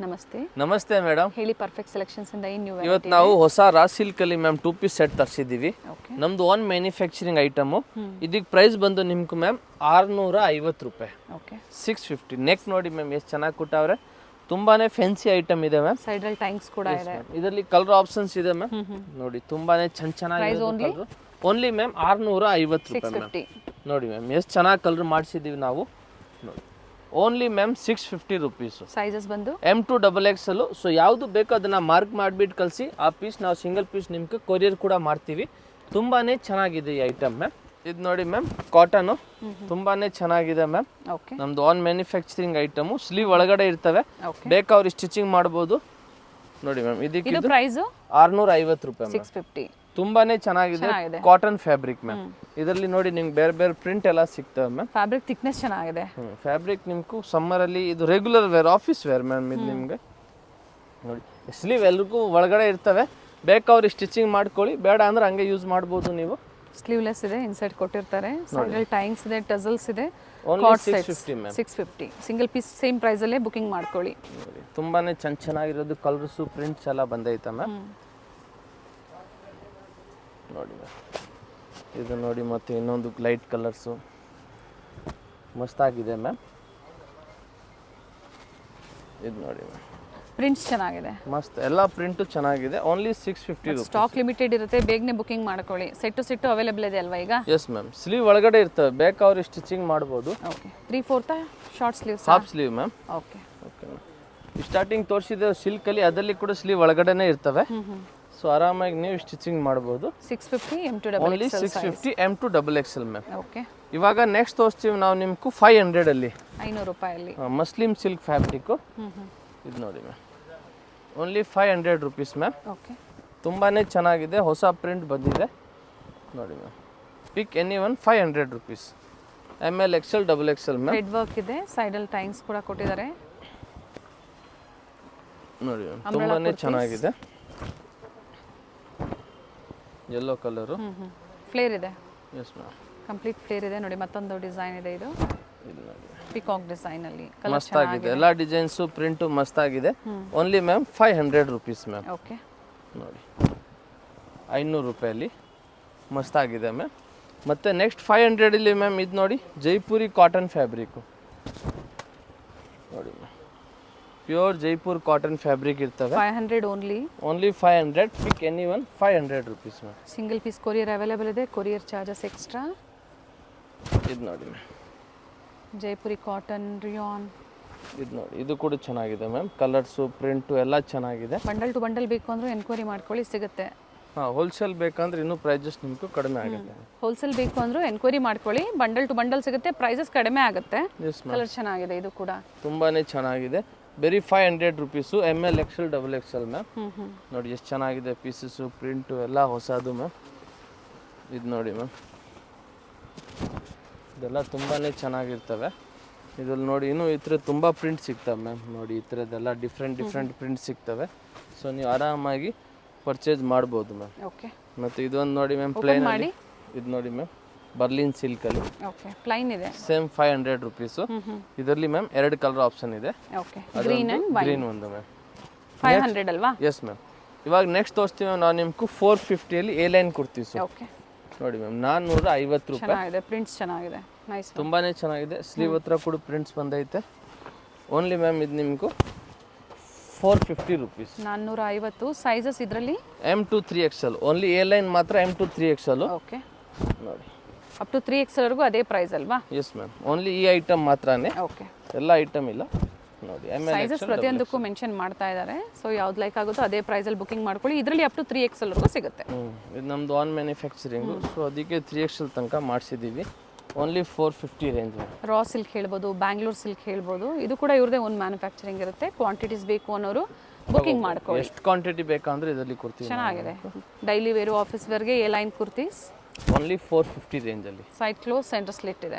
ನಮಸ್ತೆ. ನಮಸ್ತೆ ಮೇಡಮ್. ಹೇಳಿ, ಪರ್ಫೆಕ್ಟ್ ಸೆಲೆಕ್ಷನ್ಸ್ ಇಂದ ಏನು ನ್ಯೂ ಇವತ್ತು ನಾವು ಹೊಸ ರಾ ಸಿಲ್ಕ್ ಅಲ್ಲಿ ಮ್ಯಾಮ್ 2 ಪೀಸ್ ಸೆಟ್ ತರಿಸಿದ್ದೀವಿ. ನಮ್ದು ಓನ್ ಮ್ಯಾನುಫ್ಯಾಕ್ಚರಿಂಗ್ ಐಟಮ್. ಇದಕ್ಕೆ ಪ್ರೈಸ್ ಬಂದು ನಿಮ್ಗೆ ಮ್ಯಾಮ್ 650 ರೂಪಾಯಿ. 650. ನೆಕ್ ನೋಡಿ ಮ್ಯಾಮ್ ಎಷ್ಟು ಚೆನ್ನಾಗಿ ಕೊಟ್ಟವ್ರೆ. ತುಂಬಾನೇ ಫ್ಯಾನ್ಸಿ ಐಟಮ್ ಇದೆ ಮ್ಯಾಮ್. ಸೈಡ್ ಅಲ್ಲಿ ಟೈಮ್ಸ್ ಕೂಡ ಇದೆ. ಇದರಲ್ಲಿ ಕಲರ್ ಆಪ್ಷನ್ಸ್ ಇದೆ ಮ್ಯಾಮ್. ನೋಡಿ ತುಂಬಾನೇ ಚೆನ್ನಾಗಿದೆ. ಓನ್ಲಿ ಮ್ಯಾಮ್ 650 ರೂಪಾಯಿ ಮ್ಯಾಮ್. ನೋಡಿ ಮ್ಯಾಮ್ ಎಷ್ಟು ಚೆನ್ನಾಗಿ ಕಲರ್ ಮಾಡಿಸಿದೀವಿ ನಾವು. ನೋಡಿ ಓನ್ಲಿ ಮ್ಯಾಮ್ 650 ರುಪೀಸ್. ಸೈಜಸ್ ಬಂದು M2 XXL. ಸೊ ಯಾವುದು ಬೇಕೋ ಅದನ್ನ ಮಾರ್ಕ್ ಮಾಡಿಬಿಟ್ಟು ಕಳಿಸಿ. ಆ ಪೀಸ್ ನಾವು ಸಿಂಗಲ್ ಪೀಸ್ ನಿಮ್ಗೆ ಕೊರಿಯರ್ ಕೂಡ ಮಾಡ್ತೀವಿ. ತುಂಬಾನೇ ಚೆನ್ನಾಗಿದೆ ಈ ಐಟಮ್ ಮ್ಯಾಮ್. ಇದು ನೋಡಿ ಮ್ಯಾಮ್, ಕಾಟನ್ ತುಂಬಾನೇ ಚೆನ್ನಾಗಿದೆ ಮ್ಯಾಮ್. ನಮ್ದು ಆನ್ ಮ್ಯಾನುಫ್ಯಾಕ್ಚರಿಂಗ್ ಐಟಮ್. ಸ್ಲೀವ್ ಒಳಗಡೆ ಇರ್ತವೆ, ಬೇಕಾದ್ರೆ ಸ್ಟಿಚಿಂಗ್ ಮಾಡಬಹುದು. ನೋಡಿ ಮ್ಯಾಮ್, ಇದಕ್ಕೆ ಪ್ರೈಸ್ 650 ರೂಪಾಯಿ. 650. ತುಂಬಾನೇ ಚೆನ್ನಾಗಿದೆ. Cotton fabric ma'am. ಇದರಲ್ಲಿ ನೋಡಿ ನಿಮ್ಗೆ ಬೇರೆ ಬೇರೆ ಪ್ರಿಂಟ್ ಎಲ್ಲ ಸಿಗ್ತವೆ ಮ್ಯಾಮ್. ಫ್ಯಾಬ್ರಿಕ್ ಥಿಕ್ನೆಸ್ ಚೆನ್ನಾಗಿದೆ. ಫ್ಯಾಬ್ರಿಕ್ ನಿಮ್ಗೂ ಸಮ್ಮರ್ ಅಲ್ಲಿ ಇದು regular wear, office wear ma'am. ಇದು ನಿಮ್ಗೆ ನೋಡಿ ಸ್ಲೀವ್ ಎಲ್ರಿಗೂ ಒಳಗಡೆ ಇರ್ತವೆ, ಬೇಕಾದ್ರೆ ಸ್ಟಿಚಿಂಗ್ ಮಾಡ್ಕೊಳ್ಳಿ, ಬೇಡ ಅಂದ್ರೆ ಹಂಗೆ ಯೂಸ್ ಮಾಡ್ಬೋದು ನೀವು. ಸ್ಲೀವ್ಲೆಸ್ ಇದೆ, ಇನ್ಸೈಡ್ ಕೊಟ್ಟಿರ್ತಾರೆ. ಸೈಡ್ ಅಲ್ಲಿ ಟೈಮ್ಸ್ ಇದೆ, ಟಸಲ್ಸ್ ಇದೆ. Only 650 ma'am. 650 single piece same price ಅಲ್ಲೇ ಬುಕಿಂಗ್ ಮಾಡ್ಕೊಳ್ಳಿ. ತುಂಬಾನೇ ಚೆನ್ನಾಗಿರೋದು ಕಲರ್ಸ್ ಪ್ರಿಂಟ್ಸ್ ಎಲ್ಲ ಬಂದೈತೆ ಮ್ಯಾಮ್. ನೋಡಿ ಮ್ಯಾಮ್, ಇದು ನೋಡಿ, ಮತ್ತೆ ಇನ್ನೊಂದು ಲೈಟ್ ಕಲರ್ಸು ಮಸ್ತಾಗಿದೆ ಮ್ಯಾಮ್. ಇದು ನೋಡಿ ಮ್ಯಾಮ್, ಪ್ರಿಂಟ್ಸ್ ಚೆನ್ನಾಗಿದೆ, ಮಸ್ತ್. ಎಲ್ಲ ಪ್ರಿಂಟು ಚೆನ್ನಾಗಿದೆ. ಓನ್ಲಿ 650 ರೂಪಾಯಿ. ಸ್ಟಾಕ್ ಲಿಮಿಟೆಡ್ ಇರುತ್ತೆ, ಬೇಗನೆ ಬುಕಿಂಗ್ ಮಾಡ್ಕೊಳ್ಳಿ. ಸೆಟ್ಟು ಅವೈಲೇಬಲ್ ಇದೆ ಅಲ್ವಾ ಈಗ? Yes ma'am. ಸ್ಲೀವ್ ಒಳಗಡೆ ಇರ್ತವೆ, ಬೇಕಾದ್ರೆ ಸ್ಟಿಚಿಂಗ್ ಮಾಡ್ಬೋದು. Okay. 3/4 short sleeves, half sleeve ma'am. Okay okay ma'am. Starting ತೋರಿಸಿದ ಸಿಲ್ಕಲ್ಲಿ ಅದರಲ್ಲಿ ಕೂಡ ಸ್ಲೀವ್ ಒಳಗಡೆನೇ ಇರ್ತವೆ. ಸೊ ಆರಾಮಾಗಿ ನೀವು ಸ್ಟಿಚಿಂಗ್ ಮಾಡಬಹುದು. 650 M2 only 650 M2 XXL ma'am. Okay. ಇವಾಗ ನೆಕ್ಸ್ಟ್ ತೋರಿಸ್ತೀವಿ ನಾವು ನಿಮ್ಗೆ 500 ಅಲ್ಲಿ, 500 ರೂಪಾಯಲ್ಲಿ ಮಸ್ಲಿಮ್ ಸಿಲ್ಕ್ ಫ್ಯಾಬ್ರಿಕ್. ಇದು ನೋಡಿ ma'am, only 500 rupees ma'am. Okay. ತುಂಬಾನೇ ಚೆನ್ನಾಗಿದೆ, ಹೊಸ ಪ್ರಿಂಟ್ ಬಂದಿದೆ. ನೋಡಿ ಮ್ಯಾಮ್, ಪಿಕ್ any one 500 rupees. ML XL XXL ma'am. Thread work ಇದೆ, ಸೈಡ್ ಅಲ್ಲಿ ಟೈಮ್ಸ್ ಕೂಡ ಕೊಟ್ಟಿದ್ದಾರೆ. ನೋಡಿ ಮ್ಯಾಮ್, ತುಂಬಾನೇ ಚೆನ್ನಾಗಿದೆ. ಯೆಲ್ಲೋ ಕಲರು, ಫ್ಲೇರ್ ಇದೆ. ಎಸ್ ಮ್ಯಾಮ್, ಕಂಪ್ಲೀಟ್ ಫ್ಲೇರ್ ಇದೆ. ನೋಡಿ ಮತ್ತೊಂದು ಡಿಸೈನ್ ಇದೆ. ಇದು ನೋಡಿ ಪಿಕಾಕ್ ಡಿಸೈನ್ ಅಲ್ಲಿ ಮಸ್ತ್ ಆಗಿದೆ. ಎಲ್ಲ ಡಿಸೈನ್ಸು ಪ್ರಿಂಟು ಮಸ್ತ್ ಆಗಿದೆ. Only ma'am 500 rupees ma'am. Okay. ನೋಡಿ 500 ರೂಪಾಯಲ್ಲಿ ಮಸ್ತ್ ಆಗಿದೆ ಮ್ಯಾಮ್. ಮತ್ತೆ ನೆಕ್ಸ್ಟ್ 500 ಇಲ್ಲಿ ಮ್ಯಾಮ್, ಇದು ನೋಡಿ ಜೈಪುರಿ ಕಾಟನ್ ಫ್ಯಾಬ್ರಿಕ್ಕು. ನೋಡಿ ma'am, pure Jaipur cotton fabric ಇರ್ತವೆ. 500 only 500. Pick any one 500 rupees ma'am. Single piece courier available ಇದೆ, ಕೊರಿಯರ್ ಚಾರ್ಜಸ್ ಎಕ್ಸ್ಟ್ರಾ. ಇದು ನೋಡಿ ಮ್ಯಾಮ್, ಜೈಪುರಿ ಕಾಟನ್ ರಿಯಾನ್. ಇದು ನೋಡಿ, ಇದು ಕೂಡ ಚೆನ್ನಾಗಿದೆ ಮ್ಯಾಮ್. ಕಲರ್ಸು ಪ್ರಿಂಟು ಎಲ್ಲ ಚೆನ್ನಾಗಿದೆ. ಬಂಡಲ್ ಟು ಬಂಡಲ್ ಬೇಕು ಅಂದ್ರೆ ಎನ್ಕ್ವೈರಿ ಮಾಡ್ಕೊಳ್ಳಿ, ಸಿಗುತ್ತೆ. ಹೋಲ್ಸೇಲ್ ಬೇಕಂದ್ರೆ ಇನ್ನೂ ಪ್ರೈಸಸ್ ನಿಮ್ಗೂ ಕಡಿಮೆ ಆಗುತ್ತೆ. ಹೋಲ್ಸೇಲ್ ಬೇಕು ಅಂದ್ರೆ ಎನ್ಕ್ವೈರಿ ಮಾಡ್ಕೊಳ್ಳಿ, ಬಂಡಲ್ ಟು ಬಂಡಲ್ ಸಿಗುತ್ತೆ, ಪ್ರೈಸಸ್ ಕಡಿಮೆ ಆಗುತ್ತೆ. ಕಲರ್ ಚೆನ್ನಾಗಿದೆ, ಇದು ಕೂಡ ತುಂಬಾನೇ ಚೆನ್ನಾಗಿದೆ. ಬರೀ 500 rupees. ML XL XXL ma'am. ನೋಡಿ ಎಷ್ಟು ಚೆನ್ನಾಗಿದೆ ಪೀಸಸ್ಸು, ಪ್ರಿಂಟು ಎಲ್ಲ ಹೊಸದು ಮ್ಯಾಮ್. ಇದು ನೋಡಿ ಮ್ಯಾಮ್, ಇದೆಲ್ಲ ತುಂಬಾನೇ ಚೆನ್ನಾಗಿರ್ತವೆ. ಇದ್ರಲ್ಲಿ ನೋಡಿ ಇನ್ನೂ ಈ ಥರ ತುಂಬ ಪ್ರಿಂಟ್ ಸಿಗ್ತವೆ ಮ್ಯಾಮ್. ನೋಡಿ ಈ ಥರದ್ದೆಲ್ಲ ಡಿಫ್ರೆಂಟ್ ಪ್ರಿಂಟ್ ಸಿಗ್ತವೆ. ಸೊ ನೀವು ಆರಾಮಾಗಿ ಪರ್ಚೇಸ್ ಮಾಡ್ಬೋದು ಮ್ಯಾಮ್. ಓಕೆ. ಮತ್ತು ಇದೊಂದು ನೋಡಿ ಮ್ಯಾಮ್, ಪ್ಲೈನ್ ಮಾಡಿ. ಇದು ನೋಡಿ ಮ್ಯಾಮ್, ಬರ್ಲಿನ್ ಸಿಲ್ಕಲ್ಲಿ. ಓಕೆ. ಪ್ಲೈನ್ ಇದೆ, ಸೇಮ್ 500 ರುಪೀಸು. ಇದರಲ್ಲಿ ಮ್ಯಾಮ್ 2 ಕಲರ್ ಆಪ್ಷನ್ ಇದೆ. ಓಕೆ. ಗ್ರೀನ್ ಅಂಡ್ ಗ್ರೀನ್ ಒಂದು ಮ್ಯಾಮ್. 500 ಅಲ್ವಾ? S ma'am. ಇವಾಗ ನೆಕ್ಸ್ಟ್ ತೋರಿಸ್ತೀವಿ ನಾವು ನಿಮ್ಗೆ 450 ಅಲ್ಲಿ A ಲೈನ್ ಕುರ್ತೀವಿ. ಓಕೆ. ನೋಡಿ ಮ್ಯಾಮ್, 450 ರೂಪಾಯಿ. ಚೆನ್ನಾಗಿದೆ, ಪ್ರಿಂಟ್ಸ್ ಚೆನ್ನಾಗಿದೆ, ನೈಸ್. ತುಂಬಾನೇ ಚೆನ್ನಾಗಿದೆ. ಸ್ಲೀವ್ ಹತ್ರ ಕೂಡ ಪ್ರಿಂಟ್ಸ್ ಬಂದೈತೆ. ಓನ್ಲಿ ಮ್ಯಾಮ್ ಇದು ನಿಮ್ಗೂ 450 ರುಪೀಸ್. 450. ಸೈಜಸ್ ಇದರಲ್ಲಿ M2 3XL. Only A line ಮಾತ್ರ M2 3XL. ಓಕೆ. ನೋಡಿ ಅಪ್ ಟು 3XL ವರೆಗೂ ಅದೇ ಪ್ರೈಸ್ ಅಲ್ವಾ? S ma'am. ಓನ್ಲಿ ಈ ಐಟಮ್ ಮಾತ್ರನೇ, ಓಕೆ. ಎಲ್ಲ ಐಟಮ್ ಇಲ್ಲ. ನೋಡಿ ಸೈಜಸ್ ಪ್ರತಿಯೊಂದಕ್ಕೂ ಮೆನ್ಷನ್ ಮಾಡ್ತಾ ಇದ್ದಾರೆ. ಸೊ ಯಾವ್ದು ಲೈಕ್ ಆಗುತ್ತೋ ಅದೇ ಪ್ರೈಸಲ್ಲಿ ಬುಕಿಂಗ್ ಮಾಡ್ಕೊಳ್ಳಿ. ಇದರಲ್ಲಿ ಅಪ್ ಟು 3XL ವರೆಗೂ ಸಿಗುತ್ತೆ. ಇದು ನಮ್ಮದು ಆನ್ ಮ್ಯಾನುಫ್ಯಾಕ್ಚರಿಂಗು. ಸೊ ಅದಕ್ಕೆ 3XL ತನಕ ಮಾಡಿಸಿದ್ದೀವಿ. Only 450 range. ರಾ ಸಿಲ್ಕ್ ಹೇಳ್ಬೋದು, ಬ್ಯಾಂಗ್ಳೂರ್ ಸಿಲ್ಕ್ ಹೇಳ್ಬೋದು. ಇದು ಕೂಡ ಇವ್ರದೇ ಒಂದು ಮ್ಯಾನುಫ್ಯಾಕ್ಚರಿಂಗ್ ಇರುತ್ತೆ. ಕ್ವಾಂಟಿಟೀಸ್ ಬೇಕು ಅನ್ನೋರು ಬುಕಿಂಗ್ ಮಾಡ್ಕೊಳ್ಳಿ. ಎಷ್ಟು ಕ್ವಾಂಟಿಟಿ ಬೇಕಂದ್ರೆ ಇದರಲ್ಲಿ ಕೊಡ್ತೀವಿ. ಚೆನ್ನಾಗಿದೆ. ಡೈಲಿ ವೇರು, ಆಫೀಸ್ ವೇರ್ಗೆ A ಲೈನ್ ಕುರ್ತೀಸ್. ಓನ್ಲಿ 450 ರೇಂಜಲ್ಲಿ. ಸೈಡ್ ಕ್ಲೋಸ್, ಸೆಂಟರ್ ಸ್ಲಿಟ್ ಇದೆ.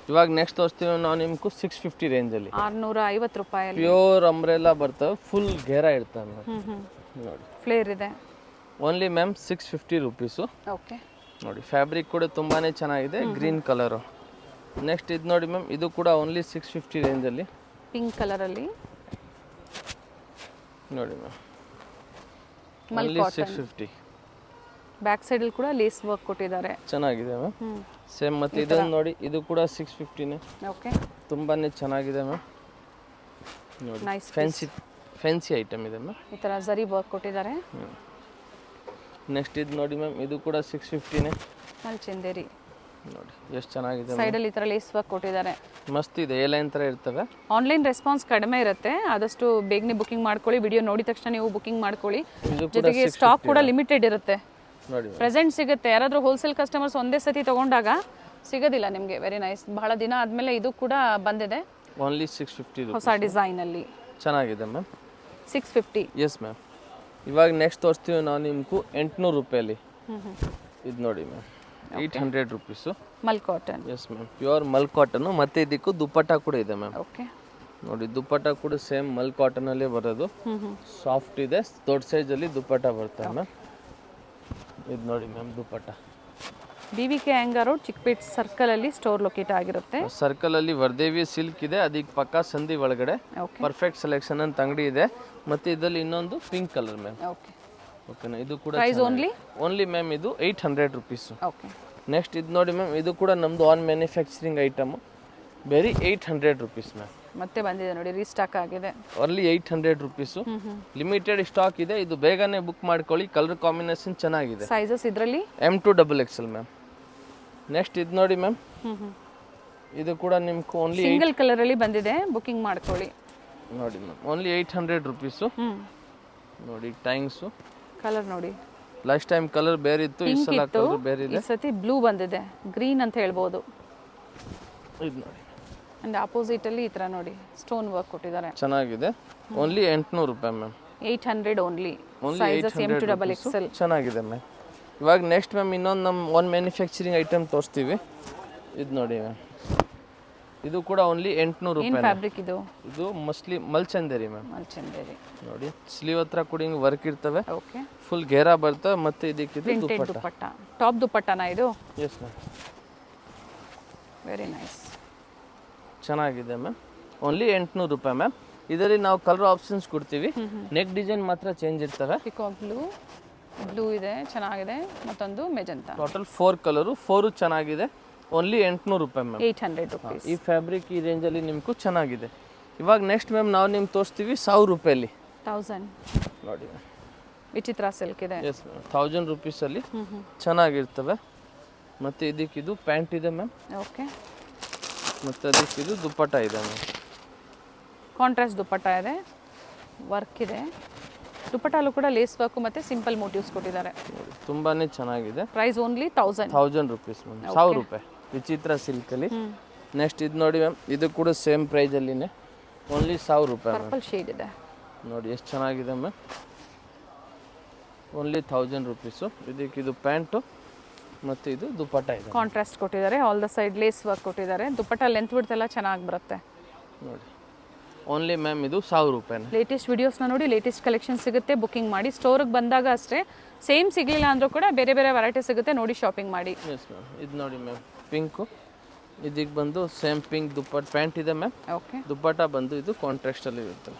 ಇವಾಗ ನೆಕ್ಸ್ಟ್ ತೋರಿಸ್ತೀವಿ ನಾವು ನಿಮ್ಗೂ 650 ರೇಂಜಲ್ಲಿ. 650 ರೂಪಾಯಲ್ಲಿ ಪ್ಯೂರ್ ಅಂಬ್ರೆಲಾ ಬರ್ತವೆ, ಫುಲ್ ಘೇರ ಇರ್ತವೆ ನೋಡಿ. ಫ್ಲೇರ್ ಇದೆ. Only ma'am 650 rupees. ಓಕೆ. ನೋಡಿ ಫ್ಯಾಬ್ರಿಕ್ ಕೂಡ ತುಂಬಾನೇ ಚೆನ್ನಾಗಿದೆ, ಗ್ರೀನ್ ಕಲರು. ನೆಕ್ಸ್ಟ್ ಇದು ನೋಡಿ ಮ್ಯಾಮ್, ಇದು ಕೂಡ ಓನ್ಲಿ 650 ರೇಂಜಲ್ಲಿ. ಪಿಂಕ್ ಕಲರಲ್ಲಿ ನೋಡಿ ಮ್ಯಾಮ್ ಮಲ್ ಓನ್ಲಿ ಕಾಟನ್ 650. ಬ್ಯಾಕ್ ಸೈಡ್ ಅಲ್ಲಿ ಕೂಡ ಲೇಸ್ ವರ್ಕ್ ಕೊಟ್ಟಿದ್ದಾರೆ. ಚೆನ್ನಾಗಿದೆ ಮ್ಯಾಮ್. ಸೇಮ್ ಮತ್ತೆ ಇದನ್ನು ನೋಡಿ, ಇದು ಕೂಡ 650ನೇ. ಓಕೆ, ತುಂಬಾನೇ ಚೆನ್ನಾಗಿದೆ ಮ್ಯಾಮ್. ನೋಡಿ ನೈಸ್ ಫ್ಯಾನ್ಸಿ ಐಟಮ್ ಇದೆ ಮ್ಯಾಮ್. ಈ ತರ ಜರಿ ವರ್ಕ್ ಕೊಟ್ಟಿದ್ದಾರೆ. ನೆಕ್ಸ್ಟ್ ಇದು ನೋಡಿ ಮ್ಯಾಮ್, ಇದು ಕೂಡ 650ನೇ. ಮಲ್ ಚಂದೇರಿ ನೋಡಿ ಎಷ್ಟು ಚೆನ್ನಾಗಿದೆ. ಸೈಡ್ ಅಲ್ಲಿ ಈ ತರ ಲೇಸ್ ವರ್ಕ್ ಕೊಟ್ಟಿದ್ದಾರೆ. ಮಸ್ತ್ ಇದೆ, ಏ ಲೈನ್ ತರ ಇರ್ತವೆ. ಆನ್ಲೈನ್ ರೆಸ್ಪಾನ್ಸ್ ಕಡಿಮೆ ಇರುತ್ತೆ, ಆದಷ್ಟು ಬೇಗನೆ ಬುಕಿಂಗ್ ಮಾಡ್ಕೊಳ್ಳಿ. ವಿಡಿಯೋ ನೋಡಿದ ತಕ್ಷಣ ನೀವು ಬುಕಿಂಗ್ ಮಾಡ್ಕೊಳ್ಳಿ. ಜೊತೆಗೆ ಸ್ಟಾಕ್ ಕೂಡ ಲಿಮಿಟೆಡ್ ಇರುತ್ತೆ. ನೋಡಿ ಪ್ರೆಸೆಂಟ್ ಸಿಗುತ್ತೆ. ಯಾರಾದರೂ ಹೋಲ್ಸೇಲ್ ಕಸ್ಟಮರ್ಸ್ ಒಂದೇ ಸತಿ ತಗೊಂಡಾಗ ಸಿಗೋದಿಲ್ಲ ನಿಮಗೆ. Very nice. ಬಹಳ ದಿನ ಆದಮೇಲೆ ಇದು ಕೂಡ ಬಂದಿದೆ. ಓನ್ಲಿ 650 ಹೊಸ ಡಿಸೈನ್ ಅಲ್ಲಿ ಚೆನ್ನಾಗಿದೆ ಮ್ಯಾಮ್. 650. Yes ma'am. ಇವಾಗ ನೆಕ್ಸ್ಟ್ ತೋರಿಸ್ತೀವಿ ನಾವು ನಿಮ್ಗೂ 800 ರೂಪಾಯಲ್ಲಿ. ಇದು ನೋಡಿ ma'am, 800 rupees. Mul cotton. Yes ma'am, pure mul cotton. ಮತ್ತೆ ಇದಕ್ಕೂ ದುಪ್ಪಟ್ಟ ಕೂಡ ಇದೆ ಮ್ಯಾಮ್. ಓಕೆ, ನೋಡಿ ದುಪ್ಪಟ್ಟ ಕೂಡ ಸೇಮ್ ಮಲ್ ಕಾಟನ್ ಅಲ್ಲೇ ಬರೋದು. ಸಾಫ್ಟ್ ಇದೆ, ದೊಡ್ಡ ಸೈಜ್ ಅಲ್ಲಿ ದುಪ್ಪಟ್ಟ ಬರ್ತದೆ ಮ್ಯಾಮ್. ಇದು ನೋಡಿ ಮ್ಯಾಮ್ ದುಪ್ಪಟ್ಟ. BVK anger road, Chickpet circle ಅಲ್ಲಿ ಸ್ಟೋರ್ ಲೊಕೇಟ್ ಆಗಿರುತ್ತೆ. ಸರ್ಕಲ್ ಅಲ್ಲಿ ವರ್ದೇವಿ ಸಿಲ್ಕ್ ಇದೆ, ಅದಕ್ಕೆ ಪಕ್ಕ ಸಂಧಿ ಒಳಗಡೆ ಓಕೆ, ಪರ್ಫೆಕ್ಟ್ ಸೆಲೆಕ್ಷನ್ ಅಂತ ಅಂಗಡಿ ಇದೆ. ಮತ್ತೆ ಇದರಲ್ಲಿ ಇನ್ನೊಂದು ಪಿಂಕ್ ಕಲರ್ ಮ್ಯಾಮ್. ಓಕೆ, ಓಕೆನಾ, ಇದು ಕೂಡ ಪ್ರೈಸ್ ಓನ್ಲಿ ಮ್ಯಾಮ್ ಇದು 800 ರುಪೀಸ್. ಓಕೆ. ನೆಕ್ಸ್ಟ್ ಇದು ನೋಡಿ ಮ್ಯಾಮ್, ಇದು ಕೂಡ ನಮ್ದು ಆನ್ ಮ್ಯಾನುಫ್ಯಾಕ್ಚರಿಂಗ್ ಐಟಮ್. ಬೇರೆ 800 ರುಪೀಸ್ ಮ್ಯಾಮ್. ಮತ್ತೆ ಬಂದಿದೆ ನೋಡಿ, ರೀಸ್ಟಾಕ್ ಆಗಿದೆ. Only 800 rupees. ಲಿಮಿಟೆಡ್ ಸ್ಟಾಕ್ ಇದೆ, ಇದು ಬೇಗನೆ ಬುಕ್ ಮಾಡ್ಕೊಳ್ಳಿ. ಕಲರ್ ಕಾಂಬಿನೇಷನ್ ಚೆನ್ನಾಗಿದೆ. ಸೈಜಸ್ ಇದರಲ್ಲಿ M2 XXL ಮ್ಯಾಮ್. ನೆಕ್ಸ್ಟ್ ಇದು ನೋಡಿ ಮ್ಯಾಮ್, ಇದು ಕೂಡ ನಿಮ್ಗೆ ಓನ್ಲಿ ಸಿಂಗಲ್ ಕಲರ್ ಅಲ್ಲಿ ಬಂದಿದೆ. ಬುಕಿಂಗ್ ಮಾಡ್ಕೊಳ್ಳಿ. ನೋಡಿ ಮ್ಯಾಮ್, ಓನ್ಲಿ 800 ರುಪೀಸು. ನೋಡಿ ಟೈಮ್ಸು ಕಲರ್ ನೋಡಿ, ಲಾಸ್ಟ್ ಟೈಮ್ ಕಲರ್ ಬೇರೆ ಇತ್ತು, ಈ ಸಲ ಕಲರ್ ಬೇರೆ ಇದೆ. ಈ ಸತಿ ಬ್ಲೂ ಬಂದಿದೆ, ಗ್ರೀನ್ ಅಂತ ಹೇಳ್ಬೋದು. ಇದು ನೋಡಿ, ಅಂಡ್ ಆಪೋಸಿಟ್ ಅಲ್ಲಿ ಈ ತರ ನೋಡಿ ಸ್ಟೋನ್ ವರ್ಕ್ ಕೊಟ್ಟಿದ್ದಾರೆ. ಚೆನ್ನಾಗಿದೆ. ಓನ್ಲಿ 800 ರೂಪಾಯಿ ma'am. 800 only. Sizes M2 XXL. ಚೆನ್ನಾಗಿದೆ ಮ್ಯಾಮ್. ಇವಾಗ ನೆಕ್ಸ್ಟ್ ಮ್ಯಾಮ್ ಇನ್ನೊಂದು ನಮ್ಮ ಓನ್ ಮ್ಯಾನುಫ್ಯಾಕ್ಚರಿಂಗ್ ಐಟಮ್ ತೋರಿಸ್ತೀವಿ. ಇದು ನೋಡಿ ಮ್ಯಾಮ್, ಇದು ಕೂಡ ಓನ್ಲಿ 800 ಏನ್ ರೂಪಾಯಿ. ಫ್ಯಾಬ್ರಿಕ್ ಇದು? ಇದು ಮಸ್ಲಿ ಮಲ್ಚಂದೇರಿ ಮ್ಯಾಮ್. ಮಲ್ಚಂದೇರಿ ನೋಡಿ ಸ್ಲೀವ್ ಹತ್ರ ಕೂಡ ಹಿಂಗೆ ವರ್ಕ್ ಇರ್ತವೆ. ಓಕೆ, ಫುಲ್ ಘೇರಾ ಬರ್ತವೆ. ಮತ್ತೆ ಇದಕ್ಕೆ ಪ್ರಿಂಟೆಡ್ ದುಪ್ಪಟ್ಟ. ಟಾಪ್ ದುಪ್ಪಟ್ಟನಾ ಇದು? Yes ma'am. Very nice. ಚೆನ್ನಾಗಿದೆ ಮ್ಯಾಮ್. ಓನ್ಲಿ 800 ರೂಪಾಯಿ ಮ್ಯಾಮ್. ಇದರಲ್ಲಿ ನಾವು ಕಲರ್ ಆಪ್ಷನ್ಸ್ ಕೊಡ್ತೀವಿ. ನೆಕ್ ಡಿಸೈನ್ ಮಾತ್ರ ಚೇಂಜ್ ಇರ್ತವೆ. ಪಿಕಾಕ್ ಬ್ಲೂ ಇದೆ, ಚೆನ್ನಾಗಿದೆ. ಮತ್ತೊಂದು ಮೆಜೆಂಟಾ. ಟೋಟಲ್ 4 ಕಲರು, 4 ಚೆನ್ನಾಗಿದೆ. ಓನ್ಲಿ 800 ರೂಪಾಯಿ ಮ್ಯಾಮ್. 800 ರುಪೀಸ್. ಈ ಫ್ಯಾಬ್ರಿಕ್ ಈ ರೇಂಜಲ್ಲಿ ನಿಮ್ಗೂ ಚೆನ್ನಾಗಿದೆ. ಇವಾಗ ನೆಕ್ಸ್ಟ್ ಮ್ಯಾಮ್ ನಾವು ನಿಮ್ಗೆ ತೋರಿಸ್ತೀವಿ 1000 ರೂಪಾಯಲ್ಲಿ. 1000 ನೋಡಿ ವಿಚಿತ್ರ ಸಿಲ್ಕ್ ಇದೆ. ಎಸ್ ಮ್ಯಾಮ್, 1000 ರುಪೀಸಲ್ಲಿ ಚೆನ್ನಾಗಿರ್ತವೆ. ಮತ್ತು ಇದಕ್ಕಿದು ಪ್ಯಾಂಟ್ ಇದೆ ಮ್ಯಾಮ್. ಓಕೆ, ಮತ್ತು ಅದಕ್ಕಿದು ದುಪ್ಪಟ್ಟ ಇದೆ ಮ್ಯಾಮ್. ಕಾಂಟ್ರಾಸ್ಟ್ ದುಪ್ಪಟ್ಟ ಇದೆ, ವರ್ಕ್ ಇದೆ. ದುಪ್ಪಟ್ಟಲ್ಲೂ ಕೂಡ ಲೇಸ್ ವರ್ಕ್ ಮತ್ತು ಸಿಂಪಲ್ ಮೋಟಿವ್ಸ್ ಕೊಟ್ಟಿದ್ದಾರೆ. ತುಂಬಾ ಚೆನ್ನಾಗಿದೆ. Price only 1000 rupees ma'am. 1000 ರೂಪಾಯಿ ವಿಚಿತ್ರ ಸಿಲ್ಕಲ್ಲಿ. ನೆಕ್ಸ್ಟ್ ಇದು ನೋಡಿ ಮ್ಯಾಮ್, ಇದು ಕೂಡ ಸೇಮ್ ಪ್ರೈಸಲ್ಲಿನೇ. ಓನ್ಲಿ 1000 ರೂಪಾಯಿ. ಪರ್ಪಲ್ ಶೇಡ್ ಇದೆ ನೋಡಿ ಎಷ್ಟು ಚೆನ್ನಾಗಿದೆ ಮ್ಯಾಮ್. Only 1000 rupees. ಇದಕ್ಕಿದು ಪ್ಯಾಂಟು ಮತ್ತು ಇದು ದುಪ್ಪಟ್ಟ ಇದೆ. ಕಾಂಟ್ರಾಸ್ಟ್ ಕೊಟ್ಟಿದ್ದಾರೆ. All the side lace work ಕೊಟ್ಟಿದ್ದಾರೆ. ದುಪ್ಪಟ್ಟ ಲೆಂತ್ ಬಿಡ್ತ್ ಎಲ್ಲ ಚೆನ್ನಾಗಿ ಬರುತ್ತೆ ನೋಡಿ. ಓನ್ಲಿ ಮ್ಯಾಮ್ ಇದು 1000 ರೂಪಾಯಿ. ಲೇಟೆಸ್ಟ್ ವಿಡಿಯೋಸ್ನ ನೋಡಿ, ಲೇಟೆಸ್ಟ್ ಕಲೆಕ್ಷನ್ ಸಿಗುತ್ತೆ. ಬುಕಿಂಗ್ ಮಾಡಿ. ಸ್ಟೋರಿಗೆ ಬಂದಾಗ ಅಷ್ಟೇ, ಸೇಮ್ ಸಿಗಲಿಲ್ಲ ಅಂದರೂ ಕೂಡ ಬೇರೆ ಬೇರೆ ವೆರೈಟಿ ಸಿಗುತ್ತೆ, ನೋಡಿ ಶಾಪಿಂಗ್ ಮಾಡಿ. S ma'am. ಇದು ನೋಡಿ ಮ್ಯಾಮ್, ಪಿಂಕು. ಇದಕ್ಕೆ ಬಂದು ಸೇಮ್ ಪಿಂಕ್ ದುಪ್ಪಟ್ಟ ಪ್ಯಾಂಟ್ ಇದೆ ಮ್ಯಾಮ್. ಓಕೆ, ದುಪ್ಪಟ್ಟ ಬಂದು ಇದು ಕಾಂಟ್ರಾಸ್ಟಲ್ಲಿ ಇರುತ್ತೆ.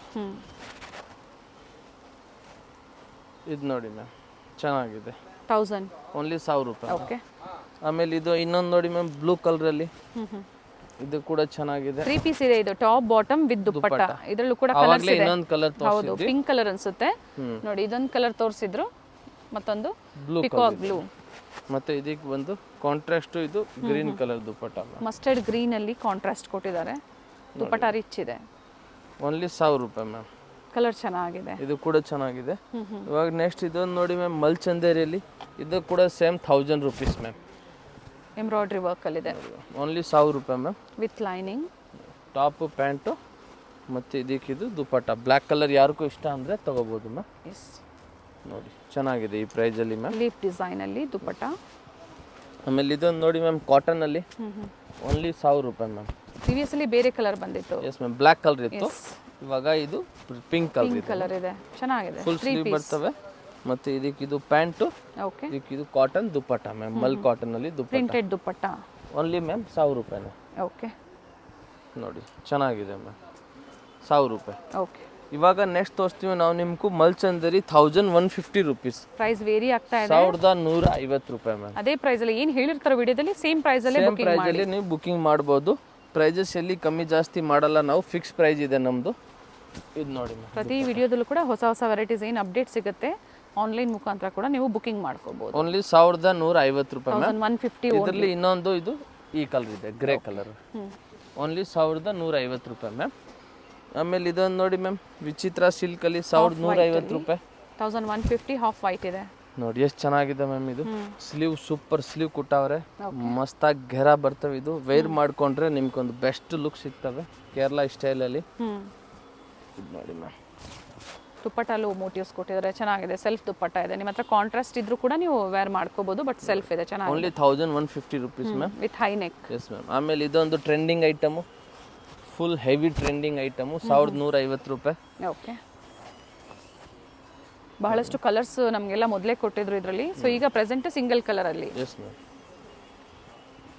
ಇದು ನೋಡಿ ಮ್ಯಾಮ್, ಚೆನ್ನಾಗಿದೆ. 1000 ಓನ್ಲಿ 1000 ರೂಪಾಯಿ. ಓಕೆ, ಆಮೇಲೆ ಇದು ಇನ್ನೊಂದು ನೋಡಿ ಮ್ಯಾಮ್, ಬ್ಲೂ ಕಲರಲ್ಲಿ. ಇದು ಕೂಡ ಚೆನ್ನಾಗಿದೆ. 3 ಪೀಸ್ ಇದೆ. ಇದು ಟಾಪ್ ಬಾಟಮ್ ವಿತ್ ದುಪ್ಪಟ್ಟ. ಇದರಲ್ಲೂ ಕೂಡ ಕಲರ್ಸ್ ಇದೆ. ಇನ್ನೊಂದು ಕಲರ್ ಹೌದು, ಪಿಂಕ್ ಕಲರ್ ಅನ್ಸುತ್ತೆ ನೋಡಿ. ಇದೊಂದು ಕಲರ್ ತೋರಿಸಿದ್ರು, ಮತ್ತೊಂದು ಪಿಕಾಕ್ ಬ್ಲೂ. ಮತ್ತೆ ಇದಕ್ಕೆ ಬಂದು ಕಾಂಟ್ರಾಸ್ಟ್ ಇದು ಗ್ರೀನ್ ಕಲರ್ ದುಪ್ಪಟ್ಟ. ಮಸ್ಟರ್ಡ್ ಗ್ರೀನ್ ಅಲ್ಲಿ ಕಾಂಟ್ರಾಸ್ಟ್ ಕೊಟ್ಟಿದ್ದಾರೆ. ದುಪ್ಪಟ್ಟ ರಿಚ್ ಇದೆ. ಓನ್ಲಿ 1000 ರೂಪಾಯಿ ಮ್ಯಾಮ್. ಕಲರ್ ಚೆನ್ನಾಗಿದೆ. ಇದು ಕೂಡ ಚೆನ್ನಾಗಿದೆ. ಇವಾಗ ನೆಕ್ಸ್ಟ್ ಇದೊಂದು ನೋಡಿ ಮ್ಯಾಮ್, ಮಲ್ಚಂದೇರಿಯಲ್ಲಿ. ಇದು ಕೂಡ same 1000 rupees ma'am. Embroidery work ಅಲ್ಲಿ ಇದೆ. ಓನ್ಲಿ 1000 ರೂಪಾಯಿ ma'am. With lining. Top pant ಮತ್ತು ಇದಕ್ಕಿದು ದುಪ್ಪಟ್ಟ. ಬ್ಲ್ಯಾಕ್ ಕಲರ್ ಯಾರಿಗೂ ಇಷ್ಟ ಅಂದರೆ ತಗೋಬೋದು ಮ್ಯಾಮ್. ಎಸ್, ನೋಡಿ ಚೆನ್ನಾಗಿದೆ ಈ ಪ್ರೈಸಲ್ಲಿ ಮ್ಯಾಮ್. ಲೀಫ್ ಡಿಸೈನ್ ಅಲ್ಲಿ ದುಪ್ಪಟ್ಟ. ಆಮೇಲೆ ಇದೊಂದು ನೋಡಿ ಮ್ಯಾಮ್, ಕಾಟನಲ್ಲಿ. ಓನ್ಲಿ 1000 ರೂಪಾಯಿ ಮ್ಯಾಮ್. ಪ್ರಿವಿಯಸ್ಲಿ ಬೇರೆ ಕಲರ್ ಬಂದಿತ್ತು. ಎಸ್ ಮ್ಯಾಮ್, ಬ್ಲ್ಯಾಕ್ ಕಲರ್ ಇತ್ತು. ಇವಾಗ ಇದು ಪಿಂಕ್ ಕಲರ್ ಇದೆ, ಚೆನ್ನಾಗಿದೆ. ಫುಲ್ ಸ್ಲೀವ್ ಬರ್ತವೆ. ಮತ್ತು ಇದಕ್ಕಿದು ಪ್ಯಾಂಟು. ಓಕೆ, ಇದಕ್ಕಿದು ಕಾಟನ್ ದುಪ್ಪಟ್ಟ ಮ್ಯಾಮ್. ಮಲ್ ಕಾಟನಲ್ಲಿ dupatta. Printed dupatta. Only ma'am 1000 ರೂಪಾಯಿನೇ. ಓಕೆ, ನೋಡಿ ಚೆನ್ನಾಗಿದೆ ಮ್ಯಾಮ್, 1000 ರೂಪಾಯಿ. ಓಕೆ. ಇವಾಗ ನೆಕ್ಸ್ಟ್ ತೋರಿಸ್ತೀವಿ ನಾವು ನಿಮ್ಗೂ ಮಲ್ಚಂದರಿ 1150 ರುಪೀಸ್, ಪ್ರೈಸ್ ವೇರಿ ಆಗ್ತಾ ಇದೆ. 1150 ರೂಪಾಯಿ ಮ್ಯಾಮ್. ಅದೇ ಪ್ರೈಸ್ ಅಲ್ಲಿ ಏನು ಹೇಳಿರ್ತಾರೆ ವಿಡಿಯೋದಲ್ಲಿ ಸೇಮ್ ಪ್ರೈಸ್ ಅಲ್ಲೇ ಸೇಮ್ ಪ್ರೈಸ್ ಅಲ್ಲಿ ನೀವು ಬುಕಿಂಗ್ ಮಾಡ್ಬೋದು. ಪ್ರೈಸಸ್ ಎಲ್ಲಿ ಕಮ್ಮಿ ಜಾಸ್ತಿ ಮಾಡಲ್ಲ ನಾವು, ಫಿಕ್ಸ್ ಪ್ರೈಸ್ ಇದೆ ನಮ್ದು. ಇದು ನೋಡಿ ಮ್ಯಾಮ್, ಪ್ರತಿ ವಿಡಿಯೋದಲ್ಲೂ ಕೂಡ ಹೊಸ ಹೊಸ ವೆರೈಟೀಸ್ ಏನು ಅಪ್ಡೇಟ್ ಸಿಗುತ್ತೆ ಆನ್ಲೈನ್ ಮುಖಾಂತರ ಕೂಡ ನೀವು ಬುಕಿಂಗ್ ಮಾಡ್ಕೋಬಹುದು. ಓನ್ಲಿ 1150 ರೂಪಾಯಿ ಮ್ಯಾಮ್. 150 ಇದರಲ್ಲಿ ಇನ್ನೊಂದು ಇದು ಈ ಕಲರ್ ಇದೆ, ಗ್ರೇ ಕಲರ್, ಓನ್ಲಿ 1150 ರೂಪಾಯಿ ಮ್ಯಾಮ್. ಆಮೇಲೆ ಇದೊಂದು ನೋಡಿ ಮ್ಯಾಮ್, ವಿಚಿತ್ರ ಸಿಲ್ಕ್ ಅಲ್ಲಿ 1150 ರೂಪಾಯಿ. 1150 ಹಾಫ್ ವೈಟ್ ಇದೆ ನೋಡಿ ಎಷ್ಟು ಚೆನ್ನಾಗಿದೆ ಮ್ಯಾಮ್. ಇದು ಸ್ಲೀವ್ ಸೂಪರ್ ಸ್ಲೀವ್ ಕೊಟ್ಟವ್ರೆ, ಮಸ್ತಾಗಿ ಘೆರ ಬರ್ತವೆ. ಇದು ವೇರ್ ಮಾಡ್ಕೊಂಡ್ರೆ ನಿಮ್ಗೊಂದು ಬೆಸ್ಟ್ ಲುಕ್ ಸಿಗ್ತವೆ ಕೇರಳ ಸ್ಟೈಲಲ್ಲಿ. ಇದು ನೋಡಿ ಮ್ಯಾಮ್, ದುಪ್ಪಟ್ಟಲ್ಲೂ ಮೋಟಿವ್ಸ್ ಕೊಟ್ಟಿದ್ದಾರೆ, ಚೆನ್ನಾಗಿದೆ. ಸೆಲ್ಫ್ ದುಪ್ಪಟ್ಟ ಇದೆ, ನಿಮ್ಮ ಹತ್ರ ಕಾಂಟ್ರಾಸ್ಟ್ ಇದ್ರೂ ಕೂಡ ನೀವು ವೇರ್ ಮಾಡ್ಕೋಬಹುದು, ಬಟ್ ಸೆಲ್ಫ್ ಇದೆ, ಚೆನ್ನಾಗಿದೆ. Only 1150 rupees ma'am, with high neck. Yes ma'am. ಆಮೇಲೆ ಇದೊಂದು trending item, full heavy trending item, 1150 ರೂಪಾಯಿ. ಓಕೆ, ಬಹಳಷ್ಟು ಕಲರ್ಸ್ ನಮಗೆಲ್ಲ ಮೊದಲೇ ಕೊಟ್ಟಿದ್ರು ಇದರಲ್ಲಿ. ಸೊ ಈಗ ಪ್ರೆಸೆಂಟ್ ಸಿಂಗಲ್ ಕಲರ್ ಅಲ್ಲಿ. ಎಸ್ ಮ್ಯಾಮ್,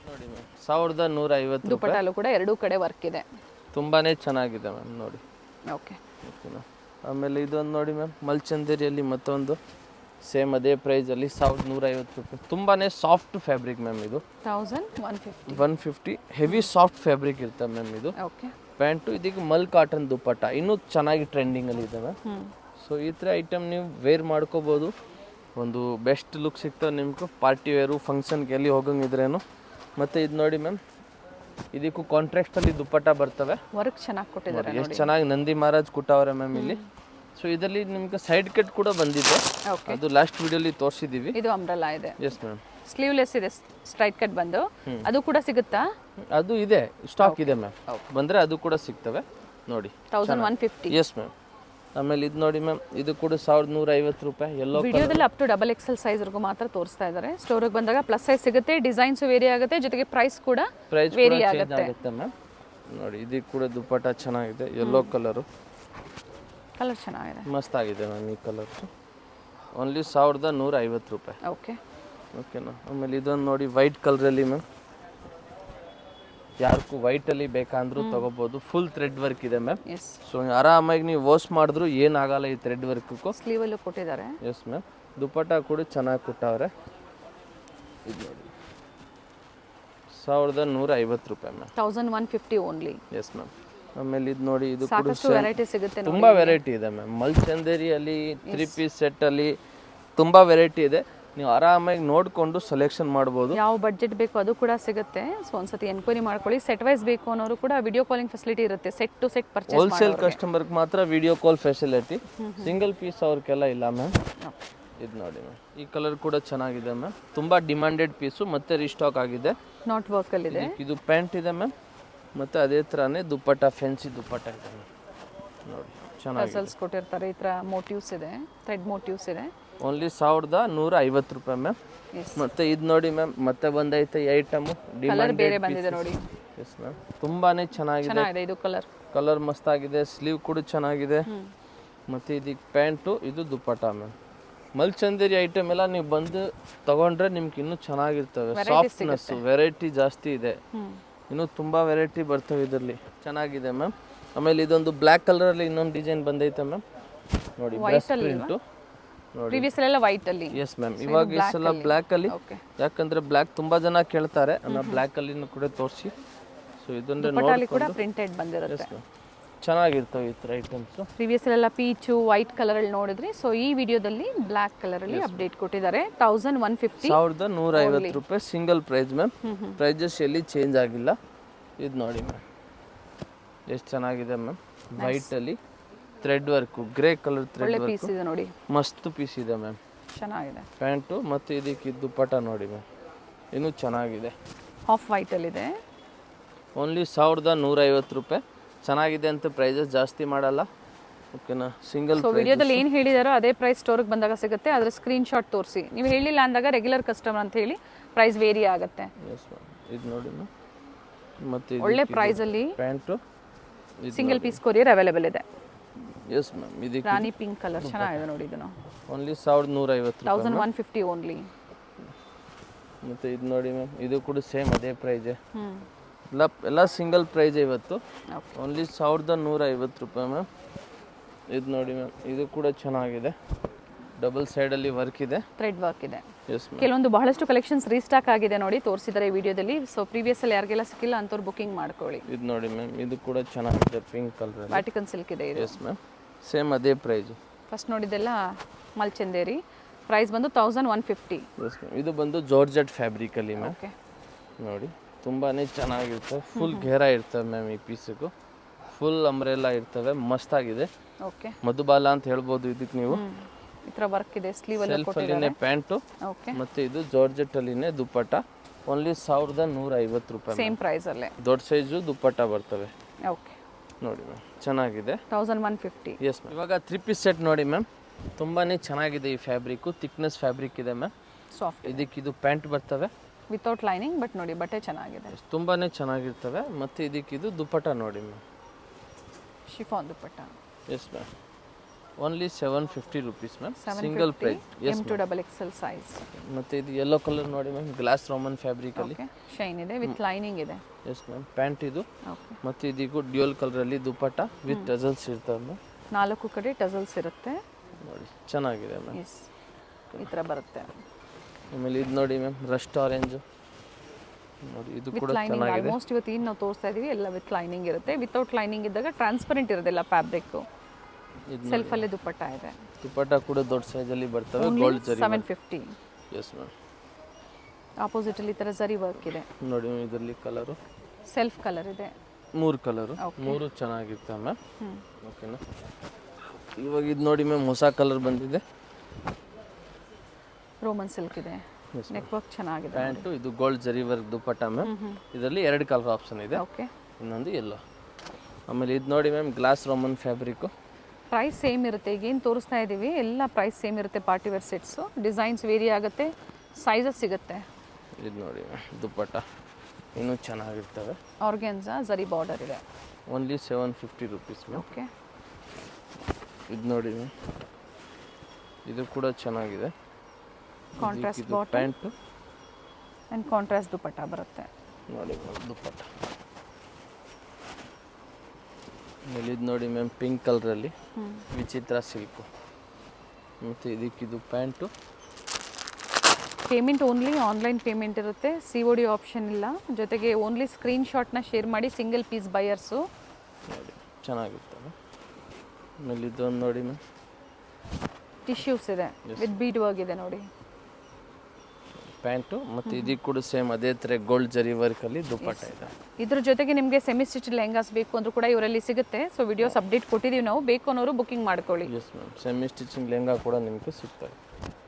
ನೋಡಿ ಮ್ಯಾಮ್, 1150 ರೂಪಾಯಿ. ದುಪ್ಪಟ್ಟಲ್ಲೂ ಕೂಡ ಎರಡೂ ಕಡೆ ವರ್ಕ್ ಇದೆ, ತುಂಬಾನೇ ಚೆನ್ನಾಗಿದೆ ಮ್ಯಾಮ್. ನೋಡಿ, ಓಕೆ. ಆಮೇಲೆ ಇದೊಂದು ನೋಡಿ ಮ್ಯಾಮ್, ಮಲ್ಚಂದೇರಿಯಲ್ಲಿ ಮತ್ತೊಂದು ಸೇಮ್ ಅದೇ ಪ್ರೈಸಲ್ಲಿ 1150 ರೂಪಾಯಿ. ತುಂಬಾನೇ ಸಾಫ್ಟ್ ಫ್ಯಾಬ್ರಿಕ್ ಮ್ಯಾಮ್. ಇದು 1150 ಹೆವಿ ಸಾಫ್ಟ್ ಫ್ಯಾಬ್ರಿಕ್ ಇರ್ತದೆ ಮ್ಯಾಮ್. ಇದು ಓಕೆ. ಪ್ಯಾಂಟು, ಇದಕ್ಕೆ ಮಲ್ ಕಾಟನ್ ದುಪ್ಪಟ್ಟ ಇನ್ನೂ ಚೆನ್ನಾಗಿ ಟ್ರೆಂಡಿಂಗಲ್ಲಿ ಇದೆ ಮ್ಯಾಮ್. ಸೊ ಈ ಥರ ಐಟಮ್ ನೀವು ವೇರ್ ಮಾಡ್ಕೋಬೋದು, ಒಂದು ಬೆಸ್ಟ್ ಲುಕ್ ಸಿಗ್ತವೆ ನಿಮ್ಗೆ. ಪಾರ್ಟಿ ವೇರು, ಫಂಕ್ಷನ್ಗೆ ಎಲ್ಲಿ ಹೋಗಂಗಿದ್ರೇನು. ಮತ್ತು ಇದು ನೋಡಿ ಮ್ಯಾಮ್, ಇದಕ್ಕೂ ಕಾಂಟ್ರಾಸ್ಟಲ್ಲಿ ದುಪ್ಪಟ್ಟ ಬರ್ತವೆ, ವರ್ಕ್ ಚೆನ್ನಾಗಿ ಕೊಟ್ಟಿದ್ದಾರೆ. ಎಷ್ಟು ಚೆನ್ನಾಗಿ ನಂದಿ ಮಹಾರಾಜ್ ಕೊಟ್ಟವ್ರೆ ಮ್ಯಾಮ್ ಇಲ್ಲಿ. ಸೊ ಇದರಲ್ಲಿ ನಿಮ್ಗೆ ಸೈಡ್ ಕಟ್ ಕೂಡ ಬಂದಿದೆ, ಅದು ಲಾಸ್ಟ್ ವಿಡಿಯೋಲಿ ತೋರಿಸಿದ್ದೀವಿ. ಇದು ಅಂಬ್ರೆಲಾ ಇದೆ. ಎಸ್ ಮ್ಯಾಮ್, ಸ್ಲೀವ್ಲೆಸ್ ಇದೆ, ಸ್ಟ್ರೈಟ್ ಕಟ್ ಬಂದು. ಅದು ಕೂಡ ಸಿಗುತ್ತಾ? ಅದು ಇದೆ, ಸ್ಟಾಕ್ ಇದೆ ಮ್ಯಾಮ್, ಬಂದರೆ ಅದು ಕೂಡ ಸಿಗ್ತವೆ ನೋಡಿ. 1150. Yes ma'am. ಆಮೇಲೆ ಇದು ನೋಡಿ ಮ್ಯಾಮ್, ಇದು ಕೂಡ 1150 ರೂಪಾಯಿ. ಎಲ್ಲೋ ವಿಡಿಯೋದಲ್ಲಿ ಅಪ್ ಟು ಡಬಲ್ ಎಕ್ಸೆಲ್ ಸೈಜ್ವರೆಗೂ ಮಾತ್ರ ತೋರಿಸ್ತಾ ಇದ್ದಾರೆ. ಸ್ಟೋರಿಗೆ ಬಂದಾಗ ಪ್ಲಸ್ ಸೈಜ್ ಸಿಗುತ್ತೆ, ಡಿಸೈನ್ಸ್ ವೇರಿ ಆಗುತ್ತೆ, ಜೊತೆಗೆ ಪ್ರೈಸ್ ಕೂಡ ವೇರಿ ಆಗುತ್ತೆ ಮ್ಯಾಮ್. ನೋಡಿ, ಇದಕ್ಕೆ ಕೂಡ ದುಪ್ಪಟ್ಟ ಚೆನ್ನಾಗಿದೆ, ಯೆಲ್ಲೋ ಕಲರು, ಕಲರ್ ಚೆನ್ನಾಗಿದೆ, ಮಸ್ತ್ ಆಗಿದೆ ಮ್ಯಾಮ್. ಈ ಕಲರ್ ಓನ್ಲಿ 1150 ರೂಪಾಯಿ. ಓಕೆ, ಓಕೆನಾ. ಆಮೇಲೆ ಇದೊಂದು ನೋಡಿ, ವೈಟ್ ಕಲರಲ್ಲಿ ಮ್ಯಾಮ್, ಯಾರಿಗೂ ವೈಟಲ್ಲಿ ಬೇಕಂದ್ರೂ ತಗೋಬೋದು. ಫುಲ್ ಥ್ರೆಡ್ ವರ್ಕ್ ಇದೆ ಮ್ಯಾಮ್. ಸೊ ಆರಾಮಾಗಿ ನೀವು ವಾಶ್ ಮಾಡಿದ್ರು ಏನಾಗಲ್ಲ ಈ ಥ್ರೆಡ್ ವರ್ಕ್ಗೂ. ಸ್ಲೀವಲ್ಲೂ ಕೊಟ್ಟಿದ್ದಾರೆ. Yes ma'am. ದುಪ್ಪಟ್ಟ ಕೂಡ ಚೆನ್ನಾಗಿ ಕೊಟ್ಟವ್ರೆ. ಇದು ನೋಡಿ, 1150 ರೂಪಾಯಿ ಮ್ಯಾಮ್. 1150 ಓನ್ಲಿ. Yes ma'am. ಆಮೇಲೆ ಇದು ನೋಡಿ, ಇದು ಕೂಡ ಸಾಕಷ್ಟು ವೆರೈಟಿ ಸಿಗುತ್ತೆ, ತುಂಬ ವೆರೈಟಿ ಇದೆ ಮ್ಯಾಮ್. ಮಲ್ಚಂದೇರಿಯಲ್ಲಿ 3 ಪೀಸ್ ಸೆಟ್ಟಲ್ಲಿ ತುಂಬ ವೆರೈಟಿ ಇದೆ, ನೀವು ಆರಾಮಾಗಿ ನೋಡಿಕೊಂಡು ಸೆಲೆಕ್ಷನ್ ಮಾಡ್ಬೋದು. ಯಾವ ಬಡ್ಜೆಟ್ ಬೇಕು ಅದು ಕೂಡ ಸಿಗುತ್ತೆ. ಸೊ ಒಂದ್ಸತಿ ಎನ್ಕ್ವೈರಿ ಮಾಡ್ಕೊಳ್ಳಿ. ಸೆಟ್ ವೈಸ್ ಬೇಕು ಅನ್ನೋರು ಕೂಡ ವಿಡಿಯೋ ಕಾಲಿಂಗ್ ಫೆಸಿಲಿಟಿ ಇರುತ್ತೆ. Set to set purchase wholesale ಕಸ್ಟಮರ್ಗೆ ಮಾತ್ರ video call facility, single piece ಅವ್ರಿಗೆಲ್ಲ ಇಲ್ಲ ಮ್ಯಾಮ್. ಇದು ನೋಡಿ ಮ್ಯಾಮ್, ಈ ಕಲರ್ ಕೂಡ ಚೆನ್ನಾಗಿದೆ ಮ್ಯಾಮ್, ತುಂಬ ಡಿಮಾಂಡೆಡ್ ಪೀಸು, ಮತ್ತೆ ರೀಸ್ಟಾಕ್ ಆಗಿದೆ. ನಾಟ್ ವರ್ಕಲ್ಲಿ ಇದೆ. ಇದು ಪ್ಯಾಂಟ್ ಇದೆ ಮ್ಯಾಮ್, ಮತ್ತು ಅದೇ ಥರನೇ ದುಪ್ಪಟ್ಟ, ಫ್ಯಾನ್ಸಿ ದುಪ್ಪಟ್ಟ ಇದೆ ಮ್ಯಾಮ್. ನೋಡಿ, ಚೆನ್ನಾಗಿ ಕೊಟ್ಟಿರ್ತಾರೆ. ಈ ಥರ ಮೋಟಿವ್ಸ್ ಇದೆ, ಥ್ರೆಡ್ ಮೋಟಿವ್ಸ್ ಇದೆ. ಓನ್ಲಿ 1150 ರೂಪಾಯಿ ಮ್ಯಾಮ್. ಮತ್ತೆ ಇದು ನೋಡಿ ಮ್ಯಾಮ್, ಮತ್ತೆ ಬಂದೈತೆ ಈ ಐಟಮು, ಬೇರೆ ಬಂದಿದೆ ನೋಡಿ. ಎಸ್ ಮ್ಯಾಮ್, ತುಂಬಾನೇ ಚೆನ್ನಾಗಿದೆ. ಇದು ಕಲರ್ ಮಸ್ತ್ ಆಗಿದೆ, ಸ್ಲೀವ್ ಕೂಡ ಚೆನ್ನಾಗಿದೆ. ಮತ್ತೆ ಇದಕ್ಕೆ ಪ್ಯಾಂಟು, ಇದು ದುಪ್ಪಟ್ಟ ಮ್ಯಾಮ್. ಮಲ್ಚಂದೇರಿ ಐಟಮ್ ಎಲ್ಲ ನೀವು ಬಂದು ತಗೊಂಡ್ರೆ ನಿಮ್ಗೆ ಇನ್ನೂ ಚೆನ್ನಾಗಿರ್ತವೆ. ಸಾಫ್ಟ್ನೆಸ್ ವೆರೈಟಿ ಜಾಸ್ತಿ ಇದೆ, ಇನ್ನೂ ತುಂಬ ವೆರೈಟಿ ಬರ್ತವೆ ಇದರಲ್ಲಿ, ಚೆನ್ನಾಗಿದೆ ಮ್ಯಾಮ್. ಆಮೇಲೆ ಇದೊಂದು ಬ್ಲ್ಯಾಕ್ ಕಲರಲ್ಲಿ ಇನ್ನೊಂದು ಡಿಸೈನ್ ಬಂದೈತೆ ಮ್ಯಾಮ್. ನೋಡಿ, ಪ್ರಿಂಟು ಪ್ರೀವಿಯಸ್ ಎಲ್ಲ ವೈಟ್ ಅಲ್ಲಿ. S ma'am. ಇವಾಗ ಈ ಸಲ ಬ್ಲ್ಯಾಕ್ ಅಲ್ಲಿ, ಯಾಕಂದ್ರೆ ಬ್ಲ್ಯಾಕ್ ತುಂಬಾ ಜನ ಕೇಳ್ತಾರೆ, ನಾನು ಬ್ಲ್ಯಾಕ್ ಅಲ್ಲಿ ಕೂಡ ತೋರಿಸಿ. ಸೊ ಇದನ್ನ ನೋಡಿ ಕೂಡ ಪ್ರಿಂಟೆಡ್ ಬಂದಿರುತ್ತೆ, ಚೆನ್ನಾಗಿರ್ತವೆ ಈ ಥರ ಐಟಮ್ಸ್. ಪ್ರೀವಿಯಸ್ ಎಲ್ಲ ಪೀಚು ವೈಟ್ ಕಲರ್ ಅಲ್ಲಿ ನೋಡಿದ್ರಿ. ಸೊ ಈ ವಿಡಿಯೋದಲ್ಲಿ ಬ್ಲ್ಯಾಕ್ ಕಲರ್ ಅಲ್ಲಿ ಅಪ್ಡೇಟ್ ಕೊಟ್ಟಿದ್ದಾರೆ. 1150, 1150 ರೂಪಾಯಿ ಸಿಂಗಲ್ ಪ್ರೈಸ್ ಮ್ಯಾಮ್. ಪ್ರೈಸಸ್ ಎಲ್ಲಿ ಚೇಂಜ್ ಆಗಿಲ್ಲ. ಇದು ನೋಡಿ ಮ್ಯಾಮ್, ಎಷ್ಟು ಚೆನ್ನಾಗಿದೆ ಮ್ಯಾಮ್. ವೈಟ್ ಅಲ್ಲಿ thread work, grey colour thread work, piece ಇದೆ ನೋಡಿ, ಮಸ್ತ್ ಪೀಸ್ ಇದೆ ಮ್ಯಾಮ್, ಚೆನ್ನಾಗಿದೆ. ಪ್ಯಾಂಟು ಮತ್ತು ಇದಕ್ಕೆ ದುಪ್ಪಟ್ಟ ನೋಡಿ ಮ್ಯಾಮ್, ಇನ್ನೂ ಚೆನ್ನಾಗಿದೆ. ಹಾಫ್ ವೈಟ್ ಅಲ್ಲಿ ಇದೆ. ಓನ್ಲಿ 1150 ರೂಪಾಯಿ. ಚೆನ್ನಾಗಿದೆ ಅಂತ ಪ್ರೈಸಸ್ ಜಾಸ್ತಿ ಮಾಡಲ್ಲ, ಓಕೆನಾ. ಸಿಂಗಲ್ ವಿಡಿಯೋದಲ್ಲಿ ಏನು ಹೇಳಿದಾರೋ ಅದೇ ಪ್ರೈಸ್ ಸ್ಟೋರ್ಗೆ ಬಂದಾಗ ಸಿಗುತ್ತೆ. ಅದರ ಸ್ಕ್ರೀನ್ ಶಾಟ್ ತೋರಿಸಿ. ನೀವು ಹೇಳಿಲ್ಲ ಅಂದಾಗ ರೆಗ್ಯುಲರ್ ಕಸ್ಟಮರ್ ಅಂತ ಹೇಳಿ ಪ್ರೈಸ್ ವೇರಿ ಆಗುತ್ತೆ. Yes ma'am. ಇದು ನೋಡಿ ಮ್ಯಾಮ್, ಮತ್ತೆ ಒಳ್ಳೆ ಪ್ರೈಸ್ ಅಲ್ಲಿ pant, single piece courier available ಇದೆ. Yes ma'am. ಇದಕ್ಕೆ ರಾಣಿ ಪಿಂಕ್ ಕಲರ್ ಚೆನ್ನಾಗಿದೆ ನೋಡಿ. ಇದನ್ನು ಓನ್ಲಿ 1150 ರೂಪಾಯಿ, 1150 ಓನ್ಲಿ. ಮತ್ತು ಇದು ನೋಡಿ ಮ್ಯಾಮ್, ಇದು ಕೂಡ ಸೇಮ್ ಅದೇ ಪ್ರೈಸೇ. ಎಲ್ಲ ಸಿಂಗಲ್ ಪ್ರೈಸ್ ಇವತ್ತು. ಓನ್ಲಿ 1150 ರೂಪಾಯಿ ಮ್ಯಾಮ್. ಇದು ನೋಡಿ ಮ್ಯಾಮ್, ಇದು ಕೂಡ ಚೆನ್ನಾಗಿದೆ, ಡಬಲ್ ಸೈಡಲ್ಲಿ ವರ್ಕ್ ಇದೆ, ಥ್ರೆಡ್ ವರ್ಕ್ ಇದೆ. Yes ma'am. ಕೆಲವೊಂದು ಬಹಳಷ್ಟು ಕಲೆಕ್ಷನ್ಸ್ ರೀಸ್ಟಾಕ್ ಆಗಿದೆ ನೋಡಿ, ತೋರಿಸಿದ್ದಾರೆ ವಿಡಿಯೋದಲ್ಲಿ. ಸೊ ಪ್ರೀವಿಯಸ್ ಅಲ್ಲಿ ಯಾರಿಗೆಲ್ಲ ಸಿಕ್ಕಿಲ್ಲ ಅಂತವ್ರು ಬುಕಿಂಗ್ ಮಾಡ್ಕೊಳ್ಳಿ. ಇದು ನೋಡಿ ಮ್ಯಾಮ್, ಇದು ಕೂಡ ಚೆನ್ನಾಗಿದೆ, ಪಿಂಕ್ ಕಲರ್. ವ್ಯಾಟಿಕನ್ ಸಿಲ್ಕ್ ಇದೆ ಇದು. ಎಸ್ ಮ್ಯಾಮ್, ಸೇಮ್ ಅದೇ ಪ್ರೈಸ್. ಫಸ್ಟ್ ನೋಡಿದ್ದೆಲ್ಲ ಮಲ್ಚಂದೇರಿ, ಪ್ರೈಸ್ ಬಂದು 1150. ಎಸ್ ಮ್ಯಾಮ್, ಇದು ಬಂದು ಜಾರ್ಜೆಟ್ ಫ್ಯಾಬ್ರಿಕಲ್ಲಿ ಮ್ಯಾಮ್. ಓಕೆ, ನೋಡಿ ತುಂಬಾ ಚೆನ್ನಾಗಿರ್ತವೆ, ಫುಲ್ ಘೇರ ಇರ್ತವೆ ಮ್ಯಾಮ್. ಈ ಪೀಸಿಗೂ ಫುಲ್ ಅಂಬ್ರೆಲ್ಲ ಇರ್ತವೆ, ಮಸ್ತಾಗಿದೆ. ಓಕೆ, ಮಧುಬಾಲ ಅಂತ ಹೇಳ್ಬೋದು ಇದಕ್ಕೆ ನೀವು. ಈ ಥರ ವರ್ಕ್ ಇದೆ, ಸ್ಲೀವ್ ಅಲ್ಲಿ ಸೆಲ್ಫ್ ಅಲ್ಲಿನೇ ಪ್ಯಾಂಟು, ಓಕೆ, ಮತ್ತೆ ಇದು ಜಾರ್ಜೆಟ್ ಅಲ್ಲಿನೇ ದುಪ್ಪಟ್ಟ. ಓನ್ಲಿ 1150 ರೂಪಾಯಿ. ಸೇಮ್ ಪ್ರೈಸ್ ಅಲ್ಲೇ ದೊಡ್ಡ ಸೈಜು ದುಪ್ಪಟ್ಟ ಬರ್ತವೆ. ಓಕೆ, ನೋಡಿ ಮ್ಯಾಮ್, ಚೆನ್ನಾಗಿದೆ. 1150. S ma'am. ಇವಾಗ 3 ಪೀಸ್ ಸೆಟ್ ನೋಡಿ ಮ್ಯಾಮ್, ತುಂಬಾ ಚೆನ್ನಾಗಿದೆ. ಈ ಫ್ಯಾಬ್ರಿಕ್ಕು ಥಿಕ್ನೆಸ್ ಫ್ಯಾಬ್ರಿಕ್ ಇದೆ ಮ್ಯಾಮ್. ಸಾಫ್ಟ್ ಇದಕ್ಕೆ ಇದು ಪ್ಯಾಂಟ್ ಬರ್ತವೆ ವಿತೌಟ್ ಲೈನಿಂಗ್, ಬಟ್ ನೋಡಿ ಬಟ್ಟೆ ಚೆನ್ನಾಗಿದೆ, ತುಂಬಾ ಚೆನ್ನಾಗಿರ್ತವೆ. ಮತ್ತು ಇದಕ್ಕೆ ಇದು ದುಪ್ಪಟ್ಟ ನೋಡಿ ma'am, chiffon dupatta. Yes ma'am, only 750 rupees ma'am, single price. Yes M to XXL size. ಮತ್ತು ಇದು ಯೆಲ್ಲೋ ಕಲರ್ ನೋಡಿ ಮ್ಯಾಮ್, ಗ್ಲಾಸ್ ರೋಮನ್ ಫ್ಯಾಬ್ರಿಕಲ್ಲಿ. ಓಕೆ, ಶೈನ್ ಇದೆ ವಿತ್ ಲೈನಿಂಗ್ ಇದೆ. ಎಸ್ ಮ್ಯಾಮ್, ಪ್ಯಾಂಟ್ ಇದು. ಓಕೆ, ಮತ್ತು ಇದಕ್ಕೂ ಡ್ಯೂಯಲ್ ಕಲರಲ್ಲಿ ದುಪ್ಪಟ್ಟ ವಿತ್ ಟಜಲ್ಸ್ ಇರ್ತವೆ ಮ್ಯಾಮ್. 4 ಕಡೆ ಟಜಲ್ಸ್ ಇರುತ್ತೆ. ನೋಡಿ ಚೆನ್ನಾಗಿದೆ ಮ್ಯಾಮ್. ಎಸ್, ಈ ಥರ ಬರುತ್ತೆ ಆಮೇಲೆ ಇದು ನೋಡಿ ಮ್ಯಾಮ್, ರಸ್ಟ್ ಆರೆಂಜು ನೋಡಿ, ಇದು ಕೂಡ ವಿತ್ ಲೈನಿಂಗ್. ಚೆನ್ನಾಗಿದೆ. ಆಲ್ಮೋಸ್ಟ್ ಇವತ್ತು ಏನು ನಾವು ತೋರಿಸ್ತಾ ಇದೀವಿ ಎಲ್ಲ ವಿತ್ ಲೈನಿಂಗ್ ಇರುತ್ತೆ. ವಿತೌಟ್ ಲೈನಿಂಗ್ ಇದ್ದಾಗ ಟ್ರಾನ್ಸ್ಪರೆಂಟ್ ಇರೋದಿಲ್ಲ ಫ್ಯಾಬ್ರಿಕ್. ಇದು ಸೆಲ್ಫ್ ಅಲ್ಲೇ ದುಪ್ಪಟ್ಟ ಇದೆ. ದುಪ್ಪಟ್ಟ ಕೂಡ ದೊಡ್ಡ ಸೈಜಲ್ಲಿ ಬರ್ತವೆ, ಗೋಲ್ಡ್ ಜರಿ. 750. Yes ma'am. ಆಪೋಸಿಟ್ ಅಲ್ಲಿ ಈ ಥರ ಜರಿ ವರ್ಕ್ ಇದೆ. ನೋಡಿ ಮ್ಯಾಮ್, ಇದರಲ್ಲಿ ಕಲರು ಸೆಲ್ಫ್ ಕಲರ್ ಇದೆ. 3 ಕಲರು, 3 ಚೆನ್ನಾಗಿರ್ತವೆ ಮ್ಯಾಮ್. ಓಕೆನಾ. ಇವಾಗ ಇದು ನೋಡಿ ಮ್ಯಾಮ್, ಹೊಸ ಕಲರ್ ಬಂದಿದೆ, ರೋಮನ್ ಸಿಲ್ಕ್ ಇದೆ. ನೆಕ್ ವರ್ಕ್ ಚೆನ್ನಾಗಿದೆ. ಪ್ಯಾಂಟು ಇದು ಗೋಲ್ಡ್ ಜರಿ ವರ್ಕ್ ದುಪ್ಪಟ್ಟ ಮ್ಯಾಮ್. ಇದರಲ್ಲಿ 2 ಕಲರ್ ಆಪ್ಷನ್ ಇದೆ, ಓಕೆ, ಇನ್ನೊಂದು ಎಲ್ಲೋ. ಆಮೇಲೆ ಇದು ನೋಡಿ ma'am, glass roman fabric. Price same ಇರುತ್ತೆ. ಈಗ ಏನು ತೋರಿಸ್ತಾ ಇದ್ದೀವಿ ಎಲ್ಲ ಪ್ರೈಸ್ ಸೇಮ್ ಇರುತ್ತೆ. Party wear sets, designs vary ಆಗುತ್ತೆ, ಸೈಜಸ್ ಸಿಗುತ್ತೆ. ಇದು ನೋಡಿ ಮ್ಯಾಮ್, ದುಪ್ಪಟ್ಟ ಇನ್ನೂ ಚೆನ್ನಾಗಿರ್ತವೆ. ಆರ್ಗೆನ್ಸಾ ಜರಿ ಬಾರ್ಡರ್ ಇದೆ. Only 750 rupees ma'am. ಓಕೆ, ಇದು ನೋಡಿ ಮ್ಯಾಮ್, ಇದು ಕೂಡ ಚೆನ್ನಾಗಿದೆ. Contrast bottom pant and contrast dupatta ಬರುತ್ತೆ. ನೋಡಿ ಮ್ಯಾಮ್, ದುಪ್ಪಟ್ಟ. ಆಮೇಲೆ ಇದು ನೋಡಿ ಮ್ಯಾಮ್, ಪಿಂಕ್ ಕಲರಲ್ಲಿ ವಿಚಿತ್ರ ಸಿಲ್ಕು. ಮತ್ತು ಇದಕ್ಕಿದು pant. Payment only online payment ಇರುತ್ತೆ, COD ಆಪ್ಷನ್ ಇಲ್ಲ. ಜೊತೆಗೆ ಓನ್ಲಿ ಸ್ಕ್ರೀನ್ಶಾಟ್ನ ಶೇರ್ ಮಾಡಿ ಸಿಂಗಲ್ ಪೀಸ್ ಬೈಯರ್ಸು. ನೋಡಿ ಚೆನ್ನಾಗಿರ್ತವೆ. ಆಮೇಲೆ ಇದೊಂದು ನೋಡಿ ಮ್ಯಾಮ್, ಟಿಶ್ಯೂಸ್ ಇದೆ ವಿತ್ ಬೀಡ್ ವರ್ಕ್ ಇದೆ ನೋಡಿ. ಪ್ಯಾಂಟು. ಮತ್ತು ಇದಕ್ಕೆ ಕೂಡ ಸೇಮ್ ಅದೇ ಥರ ಗೋಲ್ಡ್ ಜರಿ ವರ್ಕಲ್ಲಿ ದುಪ್ಪಟ್ಟ ಇದೆ. ಇದ್ರ ಜೊತೆಗೆ ನಿಮಗೆ ಸೆಮಿ ಸ್ಟಿಚ್ ಲೆಹಂಗಾಸ್ ಬೇಕು ಅಂದ್ರೂ ಕೂಡ ಇವರಲ್ಲಿ ಸಿಗುತ್ತೆ. ಸೊ ವಿಡಿಯೋಸ್ ಅಪ್ಡೇಟ್ ಕೊಟ್ಟಿದ್ದೀವಿ ನಾವು, ಬೇಕು ಅನ್ನೋರು ಬುಕಿಂಗ್ ಮಾಡ್ಕೊಳ್ಳಿ. Yes ma'am, semi stitching lehenga ಕೂಡ ನಿಮಗೆ ಸಿಗ್ತವೆ.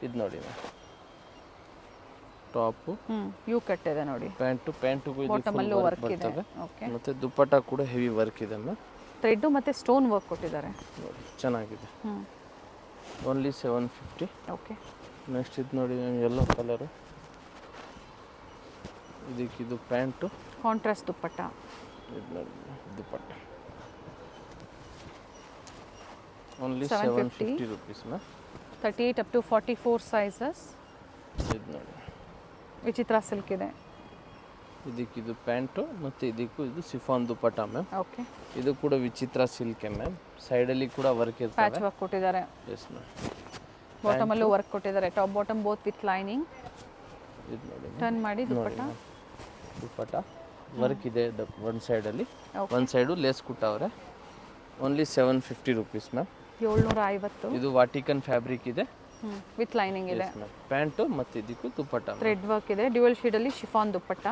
ಇದು ನೋಡಿ ಮ್ಯಾಮ್, ಟಾಪು ಯೂ ಕಟ್ ಇದೆ ನೋಡಿ. ಪ್ಯಾಂಟುಗೂ ಇದು ಬಾಟಮ್ ಅಲ್ಲೂ ವರ್ಕ್ ಇದೆ. ಬರ್ತವೆ. ಓಕೆ, ಮತ್ತು ದುಪ್ಪಟ್ಟ ಕೂಡ ಹೆವಿ ವರ್ಕ್ ಇದೆ ಮ್ಯಾಮ್. ಥ್ರೆಡ್ ಮತ್ತು ಸ್ಟೋನ್ ವರ್ಕ್ ಕೊಟ್ಟಿದ್ದಾರೆ. ನೋಡಿ ಚೆನ್ನಾಗಿದೆ. ಓನ್ಲಿ 750. ಓಕೆ, ನೆಕ್ಸ್ಟ್ ಇದು ನೋಡಿ ಮ್ಯಾಮ್, ಯೆಲ್ಲೋ ಕಲರು. ಇದಕ್ಕಿದು ಪ್ಯಾಂಟು, ಕಾಂಟ್ರಾಸ್ಟ್ ದುಪ್ಪಟ್ಟ. ಇದು ನೋಡಿ dupatta. Only 750 rupees ma'am. 38 up to 44 sizes. ಇದು ನೋಡಿ ವಿಚಿತ್ರ ಸಿಲ್ಕ್ ಇದೆ. ಇದಕ್ಕಿದು ಪ್ಯಾಂಟು, ಮತ್ತು ಇದಕ್ಕೂ ಇದು ಸಿಫಾನ್ ದುಪ್ಪಟ್ಟ ಮ್ಯಾಮ್. ಓಕೆ, ಇದು ಕೂಡ ವಿಚಿತ್ರ ಸಿಲ್ಕೆ ಮ್ಯಾಮ್. ಸೈಡಲ್ಲಿ ಕೂಡ ವರ್ಕ್ ಪ್ಯಾಚ್ ಇರ್ತವೆ. ವರ್ಕ್ ಕೊಟ್ಟಿದ್ದಾರೆ. Yes ma'am. ಬಾಟಮ್ ಅಲ್ಲೂ ವರ್ಕ್ ಕೊಟ್ಟಿದ್ದಾರೆ. Top bottom both with lining. ಇದು ನೋಡಿ ಟರ್ನ್ ಮಾಡಿ ದುಪ್ಪಟ್ಟ. ದುಪ್ಪಟ್ಟ ವರ್ಕ್ ಇದೆ ಒಂದು ಸೈಡಲ್ಲಿ, ಒಂದು ಸೈಡು ಲೇಸ್ ಕೊಟ್ಟವ್ರೆ. Only 750 rupees ma'am. 750. ಇದು ವಾಟಿಕನ್ ಫ್ಯಾಬ್ರಿಕ್ ಇದೆ ವಿತ್ ಲೈನಿಂಗ್ ಇದೆ. ಪ್ಯಾಂಟು ಮತ್ತು ಇದಕ್ಕೂ ದುಪ್ಪಟ್ಟ. ಥ್ರೆಡ್ ವರ್ಕ್ ಇದೆ. ಡ್ಯುಯಲ್ ಶೇಡಲ್ಲಿ ಶಿಫಾನ್ ದುಪ್ಪಟ್ಟ.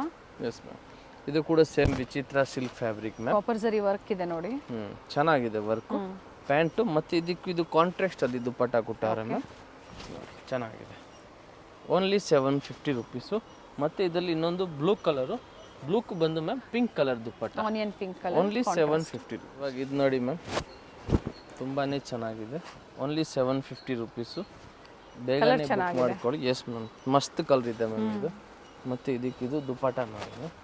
Yes ma'am. ಇದು ಕೂಡ same vichitra silk fabric ma'am. Copper zari work ಇದೆ ನೋಡಿ. ಚೆನ್ನಾಗಿದೆ ವರ್ಕು. ಪ್ಯಾಂಟು ಮತ್ತು ಇದಕ್ಕೂ ಇದು ಕಾಂಟ್ರಾಸ್ಟ್ ಅಲ್ಲಿ ದುಪ್ಪಟ್ಟ ಕೊಟ್ಟವ್ರೆ ಮ್ಯಾಮ್. ಚೆನ್ನಾಗಿದೆ. Only 750 rupees. ಮತ್ತು ಇದರಲ್ಲಿ ಇನ್ನೊಂದು ಬ್ಲೂ ಕಲರು, ಬ್ಲೂಕ್ ಬಂದು ma'am pink colour dupatta. Onion pink colour. Only 750. ಇವಾಗ ಇದು ನೋಡಿ ಮ್ಯಾಮ್, ತುಂಬಾ ಚೆನ್ನಾಗಿದೆ. Only 750 rupees. ಬೇಗನೆ ಬುಕ್ ಮಾಡ್ಕೊಳ್ಳಿ. ಎಸ್ ಮ್ಯಾಮ್, ಮಸ್ತ್ ಕಲರ್ ಇದೆ ಮ್ಯಾಮ್ ಇದು. ಮತ್ತು ಇದಕ್ಕಿದು ದುಪ್ಪಟ್ಟ ನೋಡಿ ಮ್ಯಾಮ್.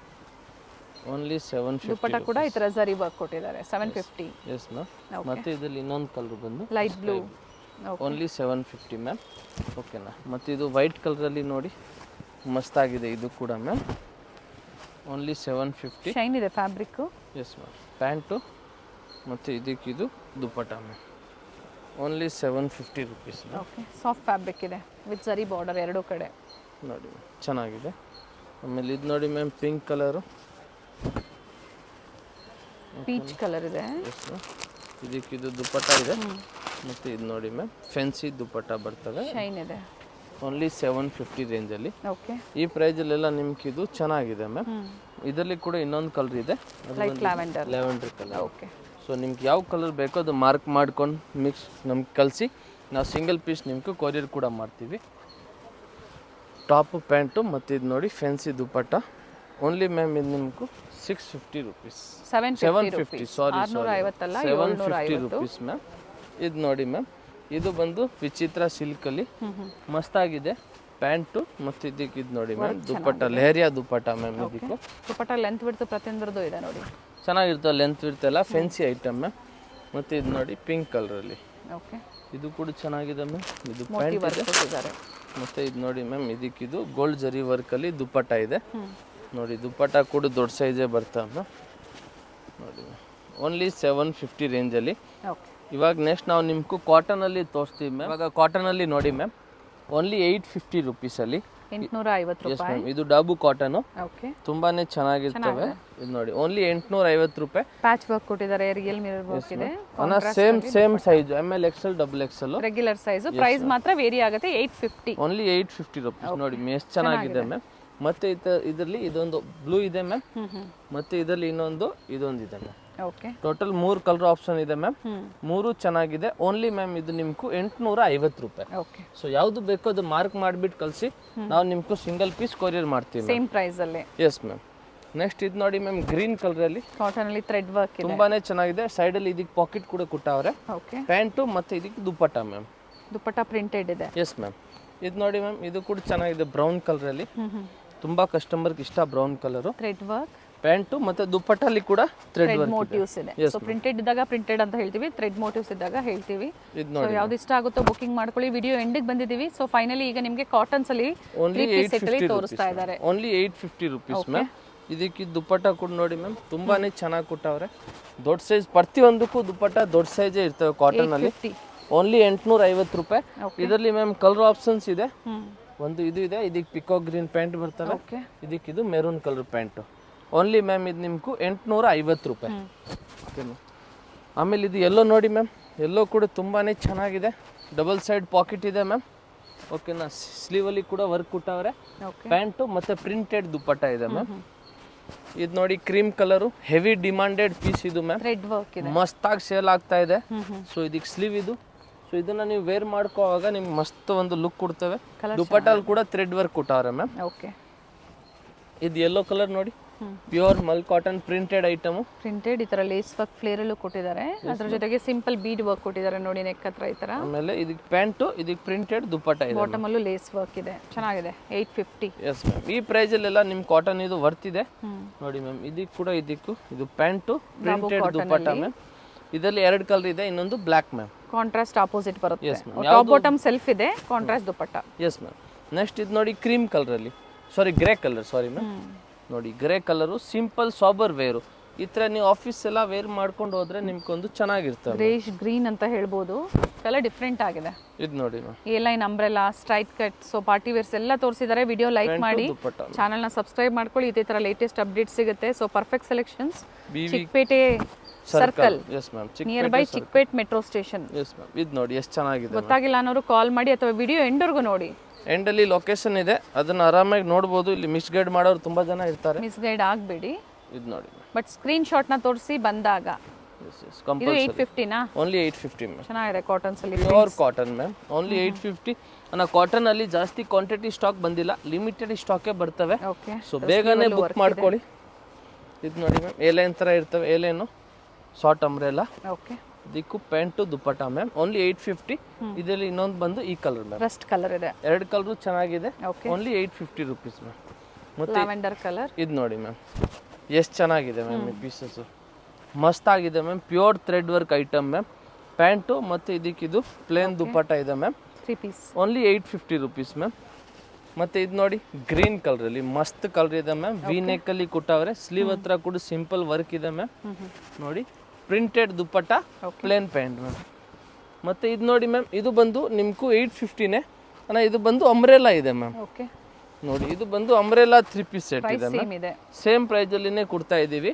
ಓನ್ಲಿ 750. ದುಪ್ಪಟ್ಟ ಕೂಡ ಈ ಥರ ಜರಿ ವರ್ಕ್ ಕೊಟ್ಟಿದ್ದಾರೆ. 750. Yes ma'am. ಮತ್ತು ಇದರಲ್ಲಿ ಇನ್ನೊಂದು ಕಲರ್ ಬಂದು ಲೈಟ್ ಬ್ಲೂ. Only 750 ma'am. ಓಕೆನಾ. ಮತ್ತು ಇದು ವೈಟ್ ಕಲರಲ್ಲಿ ನೋಡಿ, ಮಸ್ತಾಗಿದೆ ಇದು ಕೂಡ ಮ್ಯಾಮ್. ಓನ್ಲಿ 750. ಶೈನ್ ಇದೆ ಫ್ಯಾಬ್ರಿಕ್ಕು. Yes ma'am. ಪ್ಯಾಂಟು ಮತ್ತು ಇದಕ್ಕಿದು dupatta ma'am. Only 750 rupees. Okay, soft fabric ಇದೆ ವಿತ್ ಜರಿ ಬಾರ್ಡರ್ ಎರಡೂ ಕಡೆ. ನೋಡಿ ಚೆನ್ನಾಗಿದೆ. ಆಮೇಲೆ ಇದು ನೋಡಿ ma'am pink colour, peach colour ಇದೆ. ಇದಕ್ಕೆ ಇದು ದುಪ್ಪಟ್ಟ ಇದೆ. ಮತ್ತು ಇದು ನೋಡಿ ಮ್ಯಾಮ್ ಫ್ಯಾನ್ಸಿ ದುಪ್ಪಟ್ಟ ಬರ್ತದೆ. ಶೈನ್ ಇದೆ. ಓನ್ಲಿ 750 ರೇಂಜಲ್ಲಿ. ಓಕೆ, ಈ ಪ್ರೈಸಲ್ಲೆಲ್ಲ ನಿಮ್ಗೆ ಇದು ಚೆನ್ನಾಗಿದೆ ಮ್ಯಾಮ್. ಇದರಲ್ಲಿ ಕೂಡ ಇನ್ನೊಂದು ಕಲರ್ ಇದೆ, light lavender. Lavender colour. Okay, so ನಿಮ್ಗೆ ಯಾವ ಕಲರ್ ಬೇಕೋ ಅದು ಮಾರ್ಕ್ ಮಾಡ್ಕೊಂಡು ಮಿಕ್ಸ್ ನಮ್ಗೆ ಕಳಿಸಿ, ನಾವು ಸಿಂಗಲ್ ಪೀಸ್ ನಿಮ್ಗೆ ಕೊರಿಯರ್ ಕೂಡ ಮಾಡ್ತೀವಿ. ಟಾಪು ಪ್ಯಾಂಟು ಮತ್ತು ಇದು ನೋಡಿ ಫ್ಯಾನ್ಸಿ ದುಪ್ಪಟ್ಟ. ಓನ್ಲಿ ಮ್ಯಾಮ್ ಇದು ನಿಮ್ಗೆ 650 ರುಪೀಸ್. 750 ಸಾರಿ 750 ರುಪೀಸ್ ಮ್ಯಾಮ್. ಇದು ನೋಡಿ ಮ್ಯಾಮ್, ಇದು ಬಂದು ವಿಚಿತ್ರ ಸಿಲ್ಕಲ್ಲಿ ಮಸ್ತಾಗಿದೆ ಪ್ಯಾಂಟು. ಮತ್ತು ಇದಕ್ಕೆ ಇದು ನೋಡಿ ಮ್ಯಾಮ್ ದುಪ್ಪಟ್ಟ, ಲೆಹರಿಯಾ ದುಪ್ಪಟ್ಟ ಮ್ಯಾಮ್. ಇದಕ್ಕೆ ದುಪ್ಪಟ್ಟ ಲೆಂತ್ ಬಿಡ್ತು ಪ್ರತಿಯೊಂದರದ್ದು ಇದೆ ನೋಡಿ, ಚೆನ್ನಾಗಿರ್ತವೆ, ಲೆಂತ್ ಇರ್ತಲ್ಲ, ಫ್ಯಾನ್ಸಿ ಐಟಮ್ ಮ್ಯಾಮ್. ಮತ್ತು ಇದು ನೋಡಿ ಪಿಂಕ್ ಕಲರಲ್ಲಿ. ಓಕೆ, ಇದು ಕೂಡ ಚೆನ್ನಾಗಿದೆ ಮ್ಯಾಮ್. ಇದು ಪ್ಯಾಂಟ್ ಇದೆ. ಮತ್ತು ಇದು ನೋಡಿ ಮ್ಯಾಮ್, ಇದಕ್ಕಿದು ಗೋಲ್ಡ್ ಜರಿ ವರ್ಕಲ್ಲಿ ದುಪ್ಪಟ್ಟ ಇದೆ ನೋಡಿ. ದುಪ್ಪಟ್ಟ ಕೂಡ ದೊಡ್ಡ ಸೈಜೇ ಬರ್ತವೆ ಮ್ಯಾಮ್. ನೋಡಿ ಓನ್ಲಿ 750 ರೇಂಜಲ್ಲಿ. ಇವಾಗ ನೆಕ್ಸ್ಟ್ ನಾವು ನಿಮ್ಗೆ ಕಾಟನಲ್ಲಿ ತೋರಿಸ್ತೀವಿ ಮ್ಯಾಮ್. ಇವಾಗ ಕಾಟನಲ್ಲಿ ನೋಡಿ ಮ್ಯಾಮ್, ಓನ್ಲಿ 850 ರುಪೀಸಲ್ಲಿ 850 ಎಸ್ ಮ್ಯಾಮ್. ಇದು ಡಾಬು ಕಾಟನು, ಓಕೆ, ತುಂಬಾನೇ ಚೆನ್ನಾಗಿರ್ತವೆ. ಇದು ನೋಡಿ ಓನ್ಲಿ 850 ರೂಪಾಯಿ. ಪ್ಯಾಚ್ ವರ್ಕ್ ಕೊಟ್ಟಿದ್ದಾರೆ, ರಿಯಲ್ ಮಿರರ್ ವರ್ಕ್ ಇದೆ. Same size ML XL XXL regular size. Price ಮಾತ್ರ ವೇರಿ ಆಗುತ್ತೆ. 850 ಓನ್ಲಿ 850 ರುಪೀಸ್. ನೋಡಿ ಎಷ್ಟು ಚೆನ್ನಾಗಿದೆ ಮ್ಯಾಮ್. ಮತ್ತೆ ಇದರಲ್ಲಿ ಇದೊಂದು ಬ್ಲೂ ಇದೆ ಮ್ಯಾಮ್. ಮತ್ತೆ ಇದರಲ್ಲಿ ಇದೊಂದಿದೆ ma'am. Okay, total 3 colour option ಇದೆ ಮ್ಯಾಮ್. 3 ಚೆನ್ನಾಗಿದೆ. ಓನ್ಲಿ ಮ್ಯಾಮ್ ಇದು ನಿಮ್ಗೆ 850 ರೂಪಾಯಿ. ಓಕೆ, ಸೊ ಯಾವ್ದು ಬೇಕೋ ಅದು ಮಾರ್ಕ್ ಮಾಡಿಬಿಟ್ಟು ಕಳಿಸಿ, ನಾವು ನಿಮ್ಗೆ ಸಿಂಗಲ್ ಪೀಸ್ ಕೊರಿಯರ್ ಮಾಡ್ತೀವಿ ಸೇಮ್ ಪ್ರೈಸ್ ಅಲ್ಲಿ. S ma'am. ನೆಕ್ಸ್ಟ್ ಇದು ನೋಡಿ ಮ್ಯಾಮ್, ಗ್ರೀನ್ ಕಲರ್ ಅಲ್ಲಿ ಕಾಟನ್ ಅಲ್ಲಿ ಥ್ರೆಡ್ ವರ್ಕ್ ಇದೆ, ತುಂಬಾನೇ ಚೆನ್ನಾಗಿದೆ. ಸೈಡ್ ಅಲ್ಲಿ ಇದಕ್ಕೆ ಪಾಕೆಟ್ ಕೂಡ ಕೊಟ್ಟವ್ರೆ. ಓಕೆ, ಪ್ಯಾಂಟು ಮತ್ತೆ ಇದಕ್ಕೆ ದುಪ್ಪಟ್ಟ ಮ್ಯಾಮ್. ದುಪ್ಪಟ್ಟ ಪ್ರಿಂಟೆಡ್ ಇದೆ. Yes ma'am. ಇದು ನೋಡಿ ಮ್ಯಾಮ್, ಇದು ಕೂಡ ಚೆನ್ನಾಗಿದೆ ಬ್ರೌನ್ ಕಲರ್ ಅಲ್ಲಿ. ತುಂಬಾ ಕಸ್ಟಮರ್ಗೆ ಇಷ್ಟ brown colour. Thread work pant ಮತ್ತೆ ದುಪ್ಪಟ್ಟಲ್ಲಿ ಕೂಡ ಥ್ರೆಡ್ ವರ್ಕ್ ಮೋಟಿವ್ಸ್ ಇದೆ. ಸೊ ಪ್ರಿಂಟೆಡ್ ಇದ್ದಾಗ ಪ್ರಿಂಟೆಡ್ ಅಂತ ಹೇಳ್ತೀವಿ, ಥ್ರೆಡ್ ಮೋಟಿವ್ಸ್ ಇದ್ದಾಗ ಹೇಳ್ತೀವಿ. ಇದು ಸೊ ನೋಡಿ ಯಾವ್ದು ಇಷ್ಟ ಆಗುತ್ತೋ ಬುಕಿಂಗ್ ಮಾಡ್ಕೊಳ್ಳಿ. ವಿಡಿಯೋ ಎಂಡಿಗೆ ಬಂದಿದ್ದೀವಿ. ಸೊ ಫೈನಲಿ ಈಗ ನಿಮಗೆ ಕಾಟನ್ಸ್ ಅಲ್ಲಿ ಓನ್ಲಿ 850 ತೋರಿಸ್ತಾ ಇದ್ದಾರೆ. Only 850 rupees ma'am. ಇದಕ್ಕೆ ದುಪ್ಪಟ್ಟ ಕೂಡ ನೋಡಿ ಮ್ಯಾಮ್, ತುಂಬಾನೇ ಚೆನ್ನಾಗಿ ಕೊಟ್ಟವ್ರೆ. ದೊಡ್ಡ ಸೈಜ್ ಪ್ರತಿಯೊಂದಕ್ಕೂ ದುಪ್ಪಟ್ಟ ದೊಡ್ಡ ಸೈಜೇ ಇರ್ತವೆ ಕಾಟನ್ ಅಲ್ಲಿ. ಓನ್ಲಿ 850 ರೂಪಾಯಿ. ಇದರಲ್ಲಿ ಮ್ಯಾಮ್ ಕಲರ್ ಆಪ್ಷನ್ಸ್ ಇದೆ. ಒಂದು ಇದು ಇದೆ, ಇದಕ್ಕೆ ಪಿಕೋ ಗ್ರೀನ್ ಪ್ಯಾಂಟ್ ಬರ್ತವೆ. ಇದಕ್ಕೆ ಇದು maroon colour pant. Only ma'am ಇದು ನಿಮ್ಗೂ 850 ರೂಪಾಯಿ. ಓಕೆನಾ. ಆಮೇಲೆ ಇದು ಎಲ್ಲೋ ನೋಡಿ ಮ್ಯಾಮ್, ಎಲ್ಲೋ ಕೂಡ ತುಂಬಾನೇ ಚೆನ್ನಾಗಿದೆ. ಡಬಲ್ ಸೈಡ್ ಪಾಕೆಟ್ ಇದೆ ಮ್ಯಾಮ್. ಓಕೆನಾ. ಸ್ಲೀವಲ್ಲಿ ಕೂಡ ವರ್ಕ್ ಕೊಟ್ಟವ್ರೆ. ಪ್ಯಾಂಟು ಮತ್ತೆ ಪ್ರಿಂಟೆಡ್ ದುಪ್ಪಟ್ಟ ಇದೆ ಮ್ಯಾಮ್. ಇದು ನೋಡಿ cream colour, heavy demanded piece ಇದು ಮ್ಯಾಮ್. ಥ್ರೆಡ್ ವರ್ಕ್ ಇದೆ, ಮಸ್ತಾಗಿ ಸೇಲ್ ಆಗ್ತಾ ಇದೆ. ಸೊ ಇದಕ್ಕೆ ಸ್ಲೀವ್ ಇದು. ಸೊ ಇದನ್ನ ನೀವು ವೇರ್ ಮಾಡ್ಕೋವಾಗ ನಿಮ್ಗೆ ಮಸ್ತ್ ಒಂದು ಲುಕ್ ಕೊಡ್ತೇವೆ. ದುಪ್ಪಟ್ಟಲ್ಲಿ ಕೂಡ ಥ್ರೆಡ್ ವರ್ಕ್ ಕೊಟ್ಟವ್ರೆ ಮ್ಯಾಮ್. ಓಕೆ, ಇದು ಯೆಲ್ಲೋ ಕಲರ್ ನೋಡಿ, pure mul cotton printed item. Printed ಈ ತರ ಲೇಸ್ ವರ್ಕ್ ಫ್ಲೇರ್ ಅಲ್ಲೂ ಕೊಟ್ಟಿದ್ದಾರೆ. ಅದ್ರ ಜೊತೆಗೆ ಸಿಂಪಲ್ ಬೀಡ್ ವರ್ಕ್ ಕೊಟ್ಟಿದ್ದಾರೆ ನೋಡಿ ನೆಕ್ ಹತ್ರ ಈ ತರ. ಆಮೇಲೆ ಇದಕ್ಕೆ ಪ್ಯಾಂಟು, ಇದಕ್ಕೆ ಪ್ರಿಂಟೆಡ್ ದುಪ್ಪಟ್ಟ ಇದೆ. ಬಾಟಮ್ ಅಲ್ಲೂ ಲೇಸ್ ವರ್ಕ್ ಇದೆ, ಚೆನ್ನಾಗಿದೆ. 850. Yes ma'am. ಈ ಪ್ರೈಸ್ ಅಲ್ಲೆಲ್ಲ ನಿಮ್ ಕಾಟನ್ ಇದು ವರ್ತ್ ಇದೆ ನೋಡಿ ಮ್ಯಾಮ್. ಇದಕ್ಕೆ ಕೂಡ ಇದಕ್ಕೂ ಇದು ಪ್ಯಾಂಟು ಪ್ರಿಂಟೆಡ್ ದುಪ್ಪಟ್ಟ ಮ್ಯಾಮ್. ಇದರಲ್ಲಿ 2 ಕಲರ್ ಇದೆ, ಇನ್ನೊಂದು ಬ್ಲಾಕ್ ಮ್ಯಾಮ್. ಕಾಂಟ್ರಾಸ್ಟ್ ಆಪೋಸಿಟ್ ಬರುತ್ತೆ. ಟಾಪ್ ಬಾಟಮ್ ಸೆಲ್ಫ್ ಇದೆ, contrast dupatta. Yes ma'am. Next ಇದು ನೋಡಿ ಕ್ರೀಮ್ ಕಲರ್ ಅಲ್ಲಿ, sorry grey colour, sorry ma'am. ನೋಡಿ grey colour, simple sober wear. ಈ ತರ ನೀವು ಆಫೀಸ್ ಎಲ್ಲ ವೇರ್ ಮಾಡ್ಕೊಂಡು ಹೋದ್ರೆ ನಿಮ್ಗೊಂದು ಚೆನ್ನಾಗಿರ್ತವೆ. ಗ್ರೇಶ್ ಗ್ರೀನ್ ಅಂತ ಹೇಳ್ಬೋದು, ಕಲರ್ ಡಿಫ್ರೆಂಟ್ ಆಗಿದೆ. ಇದು ನೋಡಿ ma'am, A line umbrella, straight cut, so party wares ಎಲ್ಲ ತೋರಿಸಿದ್ದಾರೆ. ವಿಡಿಯೋ ಲೈಕ್ ಮಾಡಿ, ಚಾನಲ್ನ ಸಬ್ಸ್ಕ್ರೈಬ್ ಮಾಡ್ಕೊಳ್ಳಿ. ಇದೇ ತರ ಲೇಟೆಸ್ಟ್ ಅಪ್ಡೇಟ್ ಸಿಗುತ್ತೆ. So perfect selections, Chikkapete circle, nearby Chickpet metro station. ಇದು ನೋಡಿ ಎಷ್ಟು ಚೆನ್ನಾಗಿದೆ. ಗೊತ್ತಾಗಿಲ್ಲ ಅನ್ನೋರು ಕಾಲ್ ಮಾಡಿ ಅಥವಾ ವಿಡಿಯೋ ಎಂಡ್ವರೆಗೂ ನೋಡಿ. ಎಂಡಲ್ಲಿ ಲೊಕೇಶನ್ ಇದೆ, ಅದನ್ನ ಆರಾಮಾಗಿ ನೋಡ್ಬೋದು. ಇಲ್ಲಿ ಮಿಸ್ಗೈಡ್ ಮಾಡೋರು ತುಂಬಾ ಜನ ಇರ್ತಾರೆ, ಮಿಸ್ಗೈಡ್ ಆಗಬೇಡಿ. ಇದು ನೋಡಿ, ಬಟ್ ಸ್ಕ್ರೀನ್ ಶಾಟ್ ನ ತೋರಿಸಿ ಬಂದಾಗ. ಇದು 850 ನಾ? Only 850 ma'am. ಚೆನ್ನಾಗಿದೆ ಕಾಟನ್ಸ್ ಅಲ್ಲಿ, ಪ್ಯೂರ್ ಕಾಟನ್ ಮ್ಯಾಮ್. ಓನ್ಲಿ 850. ಅನ್ನ ಕಾಟನ್ ಅಲ್ಲಿ ಜಾಸ್ತಿ ಕ್ವಾಂಟಿಟಿ ಸ್ಟಾಕ್ ಬಂದಿಲ್ಲ, ಲಿಮಿಟೆಡ್ ಸ್ಟಾಕೇ ಬರ್ತವೆ. ಓಕೆ, ಸೊ ಬೇಗನೆ ಬುಕ್ ಮಾಡ್ಕೊಳ್ಳಿ. ಇದು ನೋಡಿ ಮ್ಯಾಮ್, ಎ ಲೈನ್ ತರ ಇರ್ತವೆ. A line short umbrella. Okay, ಇದಕ್ಕೂ ಪ್ಯಾಂಟು ದುಪ್ಪಟ್ಟ ಮ್ಯಾಮ್. ಓನ್ಲಿ 850. ಇದರಲ್ಲಿ ಇನ್ನೊಂದು ಬಂದು ಈ ಕಲರ್ ಮ್ಯಾಮ್, ರಸ್ಟ್ ಕಲರ್ ಇದೆ. 2 ಕಲರ್ ಚೆನ್ನಾಗಿದೆ. Only 850 rupees ma'am. ಮತ್ತೆ ಲ್ಯಾವೆಂಡರ್ ಕಲರ್. ಇದು ನೋಡಿ ಮ್ಯಾಮ್, ಎಷ್ಟು ಚೆನ್ನಾಗಿದೆ ಮ್ಯಾಮ್. ಈ ಪೀಸಸ್ ಮಸ್ತ್ ಆಗಿದೆ ma'am. Pure thread work item ma'am. Pant ಮತ್ತೆ ಇದಕ್ಕಿದು ಪ್ಲೇನ್ ದುಪ್ಪಟ್ಟ ಇದೆ ma'am. 3 piece. Only 850 rupees ma'am. ಮತ್ತೆ ಇದು ನೋಡಿ ಗ್ರೀನ್ ಕಲರ್ ಅಲ್ಲಿ ಮಸ್ತ್ ಕಲರ್ ಇದೆ ಮ್ಯಾಮ್. ವಿ ನೆಕ್ ಅಲ್ಲಿ ಕೊಟ್ಟವ್ರೆ. ಸ್ಲೀವ್ ಹತ್ರ ಕೂಡ ಸಿಂಪಲ್ ವರ್ಕ್ ಇದೆ ಮ್ಯಾಮ್. ನೋಡಿ ಪ್ರಿಂಟೆಡ್ ದುಪ್ಪಟ್ಟ, ಪ್ಲೇನ್ ಪ್ಯಾಂಟ್ ಮ್ಯಾಮ್. ಮತ್ತೆ ಇದು ನೋಡಿ ಮ್ಯಾಮ್, ಇದು ಬಂದು ನಿಮ್ಗೂ 850ನೇ ಅಣ್ಣ. ಇದು ಬಂದು ಅಂಬ್ರೆಲಾ ಇದೆ ಮ್ಯಾಮ್. ಓಕೆ, ನೋಡಿ ಇದು ಬಂದು ಅಂಬ್ರೆಲಾ 3 ಪೀಸ್ ಸೆಟ್ ಇದೆ ಸೇಮ್ ಮ್ಯಾಮ್. ಇದೆ. ಸೇಮ್ ಪ್ರೈಸ್ ಅಲ್ಲಿನೇ ಕೊಡ್ತಾ ಇದೀವಿ.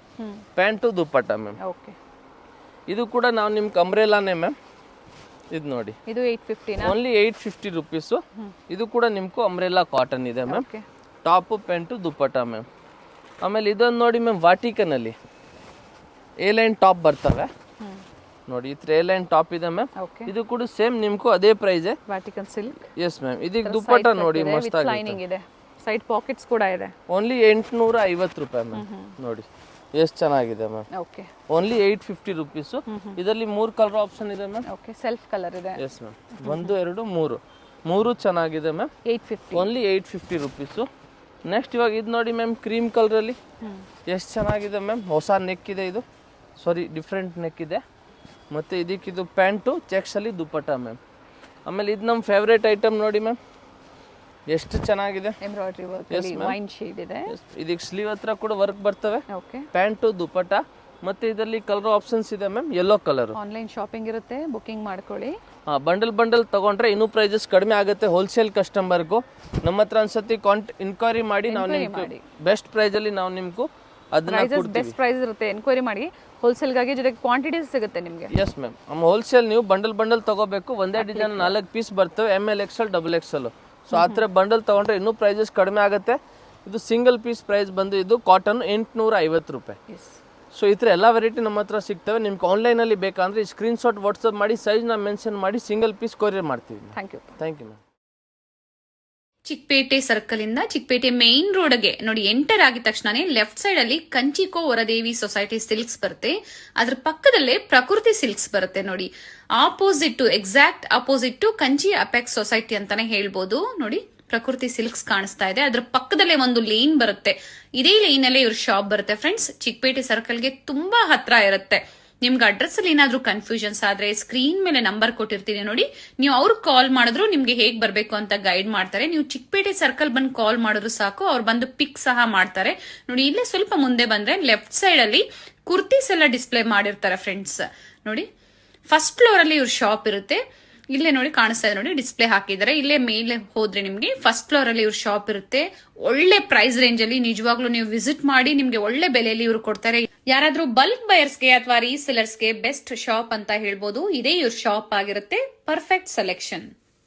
Pant dupatta ma'am. ಓಕೆ, ಇದು ಕೂಡ ನಾವು ನಿಮ್ಗೆ ಅಂಬ್ರೆಲಾನೇ ಮ್ಯಾಮ್. ಇದು ನೋಡಿ, ಇದು 850 ಓನ್ಲಿ 850 ರುಪೀಸು. ಇದು ಕೂಡ ನಿಮ್ಗೂ ಅಂಬ್ರೆಲಾ ಕಾಟನ್ ಇದೆ ma'am. Okay, top pant dupatta ma'am. ಆಮೇಲೆ ಇದೊಂದು ನೋಡಿ ಮ್ಯಾಮ್, ವಾಟಿಕನಲ್ಲಿ ಎ ಲೈನ್ ಟಾಪ್ ಬರ್ತವೆ ನೋಡಿ. ಈ ಥರ ಎ ಲೈನ್ ಟಾಪ್ ಇದೆ ಮ್ಯಾಮ್. ಓಕೆ, ಇದು ಕೂಡ ಸೇಮ್ ನಿಮ್ಗೂ ಅದೇ ಪ್ರೈಸೇ. Vatican silk. Yes ma'am. ಇದಕ್ಕೆ ದುಪ್ಪಟ್ಟ ನೋಡಿ ಮಸ್ತ್ ಆಗಿದೆ. ಲೈನಿಂಗ್ ಇದೆ, ಸೈಡ್ ಪಾಕೆಟ್ಸ್ ಕೂಡ ಇದೆ. ಓನ್ಲಿ 850 ರೂಪಾಯಿ ಮ್ಯಾಮ್. ನೋಡಿ ಎಷ್ಟು ಚೆನ್ನಾಗಿದೆ ಮ್ಯಾಮ್. Okay, only 850 rupees. ಇದರಲ್ಲಿ 3 ಕಲರ್ ಆಪ್ಷನ್ ಇದೆ ಮ್ಯಾಮ್. ಓಕೆ, ಸೆಲ್ಫ್ ಕಲರ್ ಇದೆ. Yes ma'am. 1 2 3 ಚೆನ್ನಾಗಿದೆ ಮ್ಯಾಮ್. 850. Only 850 rupees. ನೆಕ್ಸ್ಟ್ ಇವಾಗ ಇದು ನೋಡಿ ಮ್ಯಾಮ್, ಕ್ರೀಮ್ ಕಲರಲ್ಲಿ ಎಷ್ಟು ಚೆನ್ನಾಗಿದೆ ಮ್ಯಾಮ್. ಹೊಸ ನೆಕ್ ಇದೆ ಇದು, ಸಾರಿ ಡಿಫ್ರೆಂಟ್ ನೆಕ್ ಇದೆ. ಮತ್ತು ಇದಕ್ಕಿದು ಪ್ಯಾಂಟು ಚೆಕ್ಸಲ್ಲಿ ದುಪ್ಪಟ್ಟ ಮ್ಯಾಮ್. ಆಮೇಲೆ ಇದು ನಮ್ಮ ಫೇವ್ರೇಟ್ ಐಟಮ್ ನೋಡಿ ಮ್ಯಾಮ್, ಎಷ್ಟು ಚೆನ್ನಾಗಿದೆ. ಎಂಬ್ರಾಯ್ಡ್ರಿ ವರ್ಕ್ ಅಲ್ಲಿ ವೈನ್ ಶೇಡ್ ಇದೆ. ಇದಕ್ಕೆ ಸ್ಲೀವ್ ಹತ್ರ ಕೂಡ ವರ್ಕ್ ಬರ್ತವೆ. ಓಕೆ, ಪ್ಯಾಂಟು ದುಪ್ಪಟ್ಟ. ಮತ್ತು ಇದರಲ್ಲಿ ಕಲರ್ ಆಪ್ಷನ್ಸ್ ಇದೆ ma'am. Yellow colour. Online shopping ಇರುತ್ತೆ, ಬುಕಿಂಗ್ ಮಾಡ್ಕೊಳ್ಳಿ. ಬಂಡಲ್ ತಗೊಂಡ್ರೆ ಇನ್ನೂ ಪ್ರೈಸಸ್ ಕಡಿಮೆ ಆಗುತ್ತೆ ಹೋಲ್ಸೇಲ್ ಕಸ್ಟಮರ್ಗೂ. ನಮ್ಮ ಹತ್ರ ಒಂದ್ಸತಿ ಇನ್ಕ್ವೈರಿ ಮಾಡಿ ನಾವು ನಿಮ್ಗೆ ಬೆಸ್ಟ್ ಪ್ರೈಸಲ್ಲಿ ನಾವು ನಿಮ್ಗೂ ಅದನ್ನ ಕೊಡ್ತೀವಿ. ಬೆಸ್ಟ್ ಪ್ರೈಸ್ ಇರುತ್ತೆ, ಎನ್ಕ್ವೈರಿ ಮಾಡಿ. ಹೋಲ್ಸೇಲ್ಗಾಗಿ ಜೊತೆಗೆ ಕ್ವಾಂಟಿಟೀಸ್ ಸಿಗುತ್ತೆ ನಿಮಗೆ. Yes ma'am. ಹೋಲ್ಸೇಲ್ ನೀವು ಬಂಡಲ್ ತಗೋಬೇಕು. ಒಂದೇ ಡಿಸೈನ್ 4 ಪೀಸ್ ಬರ್ತವೆ, ML XL XXL. ಸೊ ಆ ಥರ ಬಂಡಲ್ ತಗೊಂಡ್ರೆ ಇನ್ನೂ ಪ್ರೈಸಸ್ ಕಡಿಮೆ ಆಗುತ್ತೆ. ಇದು ಸಿಂಗಲ್ ಪೀಸ್ ಪ್ರೈಸ್ ಬಂದು ಇದು ಕಾಟನ್ 850 ರೂಪಾಯಿ. ಸೊ ಈ ಥರ ಎಲ್ಲ ವೆರೈಟಿ ನಮ್ಮ ಹತ್ರ ಸಿಗ್ತವೆ. ನಿಮ್ಗೆ ಆನ್ಲೈನಲ್ಲಿ ಬೇಕಂದ್ರೆ ಈ ಸ್ಕ್ರೀನ್ಶಾಟ್ ವಾಟ್ಸಪ್ ಮಾಡಿ ಸೈಜ್ನ ಮೆನ್ಷನ್ ಮಾಡಿ ಸಿಂಗಲ್ ಪೀಸ್ ಕೊರಿಯರ್ ಮಾಡ್ತೀವಿ. Thank you ma'am. Chikkapete circle ಇಂದ ಚಿಕ್ಕಪೇಟೆ ಮೇನ್ ರೋಡ್ಗೆ ನೋಡಿ ಎಂಟರ್ ಆಗಿದ ತಕ್ಷಣನೇ ಲೆಫ್ಟ್ ಸೈಡ್ ಅಲ್ಲಿ ಕಂಚಿಕೋ ವರದೇವಿ ಸೊಸೈಟಿ ಸಿಲ್ಕ್ಸ್ ಬರುತ್ತೆ. ಅದ್ರ ಪಕ್ಕದಲ್ಲೇ ಪ್ರಕೃತಿ ಸಿಲ್ಕ್ಸ್ ಬರುತ್ತೆ ನೋಡಿ. Exact opposite to Kanchi apex society ಅಂತಾನೆ ಹೇಳ್ಬೋದು. ನೋಡಿ ಪ್ರಕೃತಿ ಸಿಲ್ಕ್ಸ್ ಕಾಣಿಸ್ತಾ ಇದೆ. ಅದ್ರ ಪಕ್ಕದಲ್ಲೇ ಒಂದು ಲೇನ್ ಬರುತ್ತೆ. ಇದೇ ಲೈನ್ ಅಲ್ಲೇ ಇವ್ರ ಶಾಪ್ ಬರುತ್ತೆ ಫ್ರೆಂಡ್ಸ್. ಚಿಕ್ಕಪೇಟೆ ಸರ್ಕಲ್ಗೆ ತುಂಬಾ ಹತ್ರ ಇರುತ್ತೆ. ನಿಮ್ಗೆ ಅಡ್ರೆಸ್ ಅಲ್ಲಿ ಏನಾದ್ರೂ ಕನ್ಫ್ಯೂಷನ್ಸ್ ಆದ್ರೆ ಸ್ಕ್ರೀನ್ ಮೇಲೆ ನಂಬರ್ ಕೊಟ್ಟಿರ್ತೀನಿ ನೋಡಿ. ನೀವು ಅವ್ರಿಗೆ ಕಾಲ್ ಮಾಡಿದ್ರು ನಿಮ್ಗೆ ಹೇಗ್ ಬರ್ಬೇಕು ಅಂತ ಗೈಡ್ ಮಾಡ್ತಾರೆ. ನೀವು ಚಿಕ್ಕಪೇಟೆ ಸರ್ಕಲ್ ಬಂದು ಕಾಲ್ ಮಾಡಿದ್ರು ಸಾಕು, ಅವ್ರು ಬಂದು ಪಿಕ್ ಸಹ ಮಾಡ್ತಾರೆ ನೋಡಿ. ಇಲ್ಲೇ ಸ್ವಲ್ಪ ಮುಂದೆ ಬಂದ್ರೆ ಲೆಫ್ಟ್ ಸೈಡ್ ಅಲ್ಲಿ ಕುರ್ತೀಸ್ ಎಲ್ಲ ಡಿಸ್ಪ್ಲೇ ಮಾಡಿರ್ತಾರೆ ಫ್ರೆಂಡ್ಸ್. ನೋಡಿ ಫಸ್ಟ್ ಫ್ಲೋರ್ ಅಲ್ಲಿ ಇವ್ರ ಶಾಪ್ ಇರುತ್ತೆ. ಇಲ್ಲೇ ನೋಡಿ ಕಾಣಿಸ್ತಾ ಇದೆ ನೋಡಿ, ಡಿಸ್ಪ್ಲೇ ಹಾಕಿದ್ದಾರೆ. ಇಲ್ಲೇ ಮೇಲೆ ಹೋದ್ರೆ ನಿಮ್ಗೆ ಫಸ್ಟ್ ಫ್ಲೋರ್ ಅಲ್ಲಿ ಇವ್ರ ಶಾಪ್ ಇರುತ್ತೆ. ಒಳ್ಳೆ ಪ್ರೈಸ್ ರೇಂಜ್ ಅಲ್ಲಿ ನಿಜವಾಗ್ಲೂ ನೀವು ವಿಸಿಟ್ ಮಾಡಿ, ನಿಮ್ಗೆ ಒಳ್ಳೆ ಬೆಲೆಯಲ್ಲಿ ಇವ್ರು ಕೊಡ್ತಾರೆ. ಯಾರಾದ್ರೂ ಬಲ್ಕ್ ಬಯರ್ಸ್ಗೆ ಅಥವಾ ರೀಸೆಲರ್ಸ್ಗೆ ಬೆಸ್ಟ್ ಶಾಪ್ ಅಂತ ಹೇಳ್ಬೋದು. ಇದೇ ಇವ್ರ ಶಾಪ್ ಆಗಿರುತ್ತೆ. Perfect selection.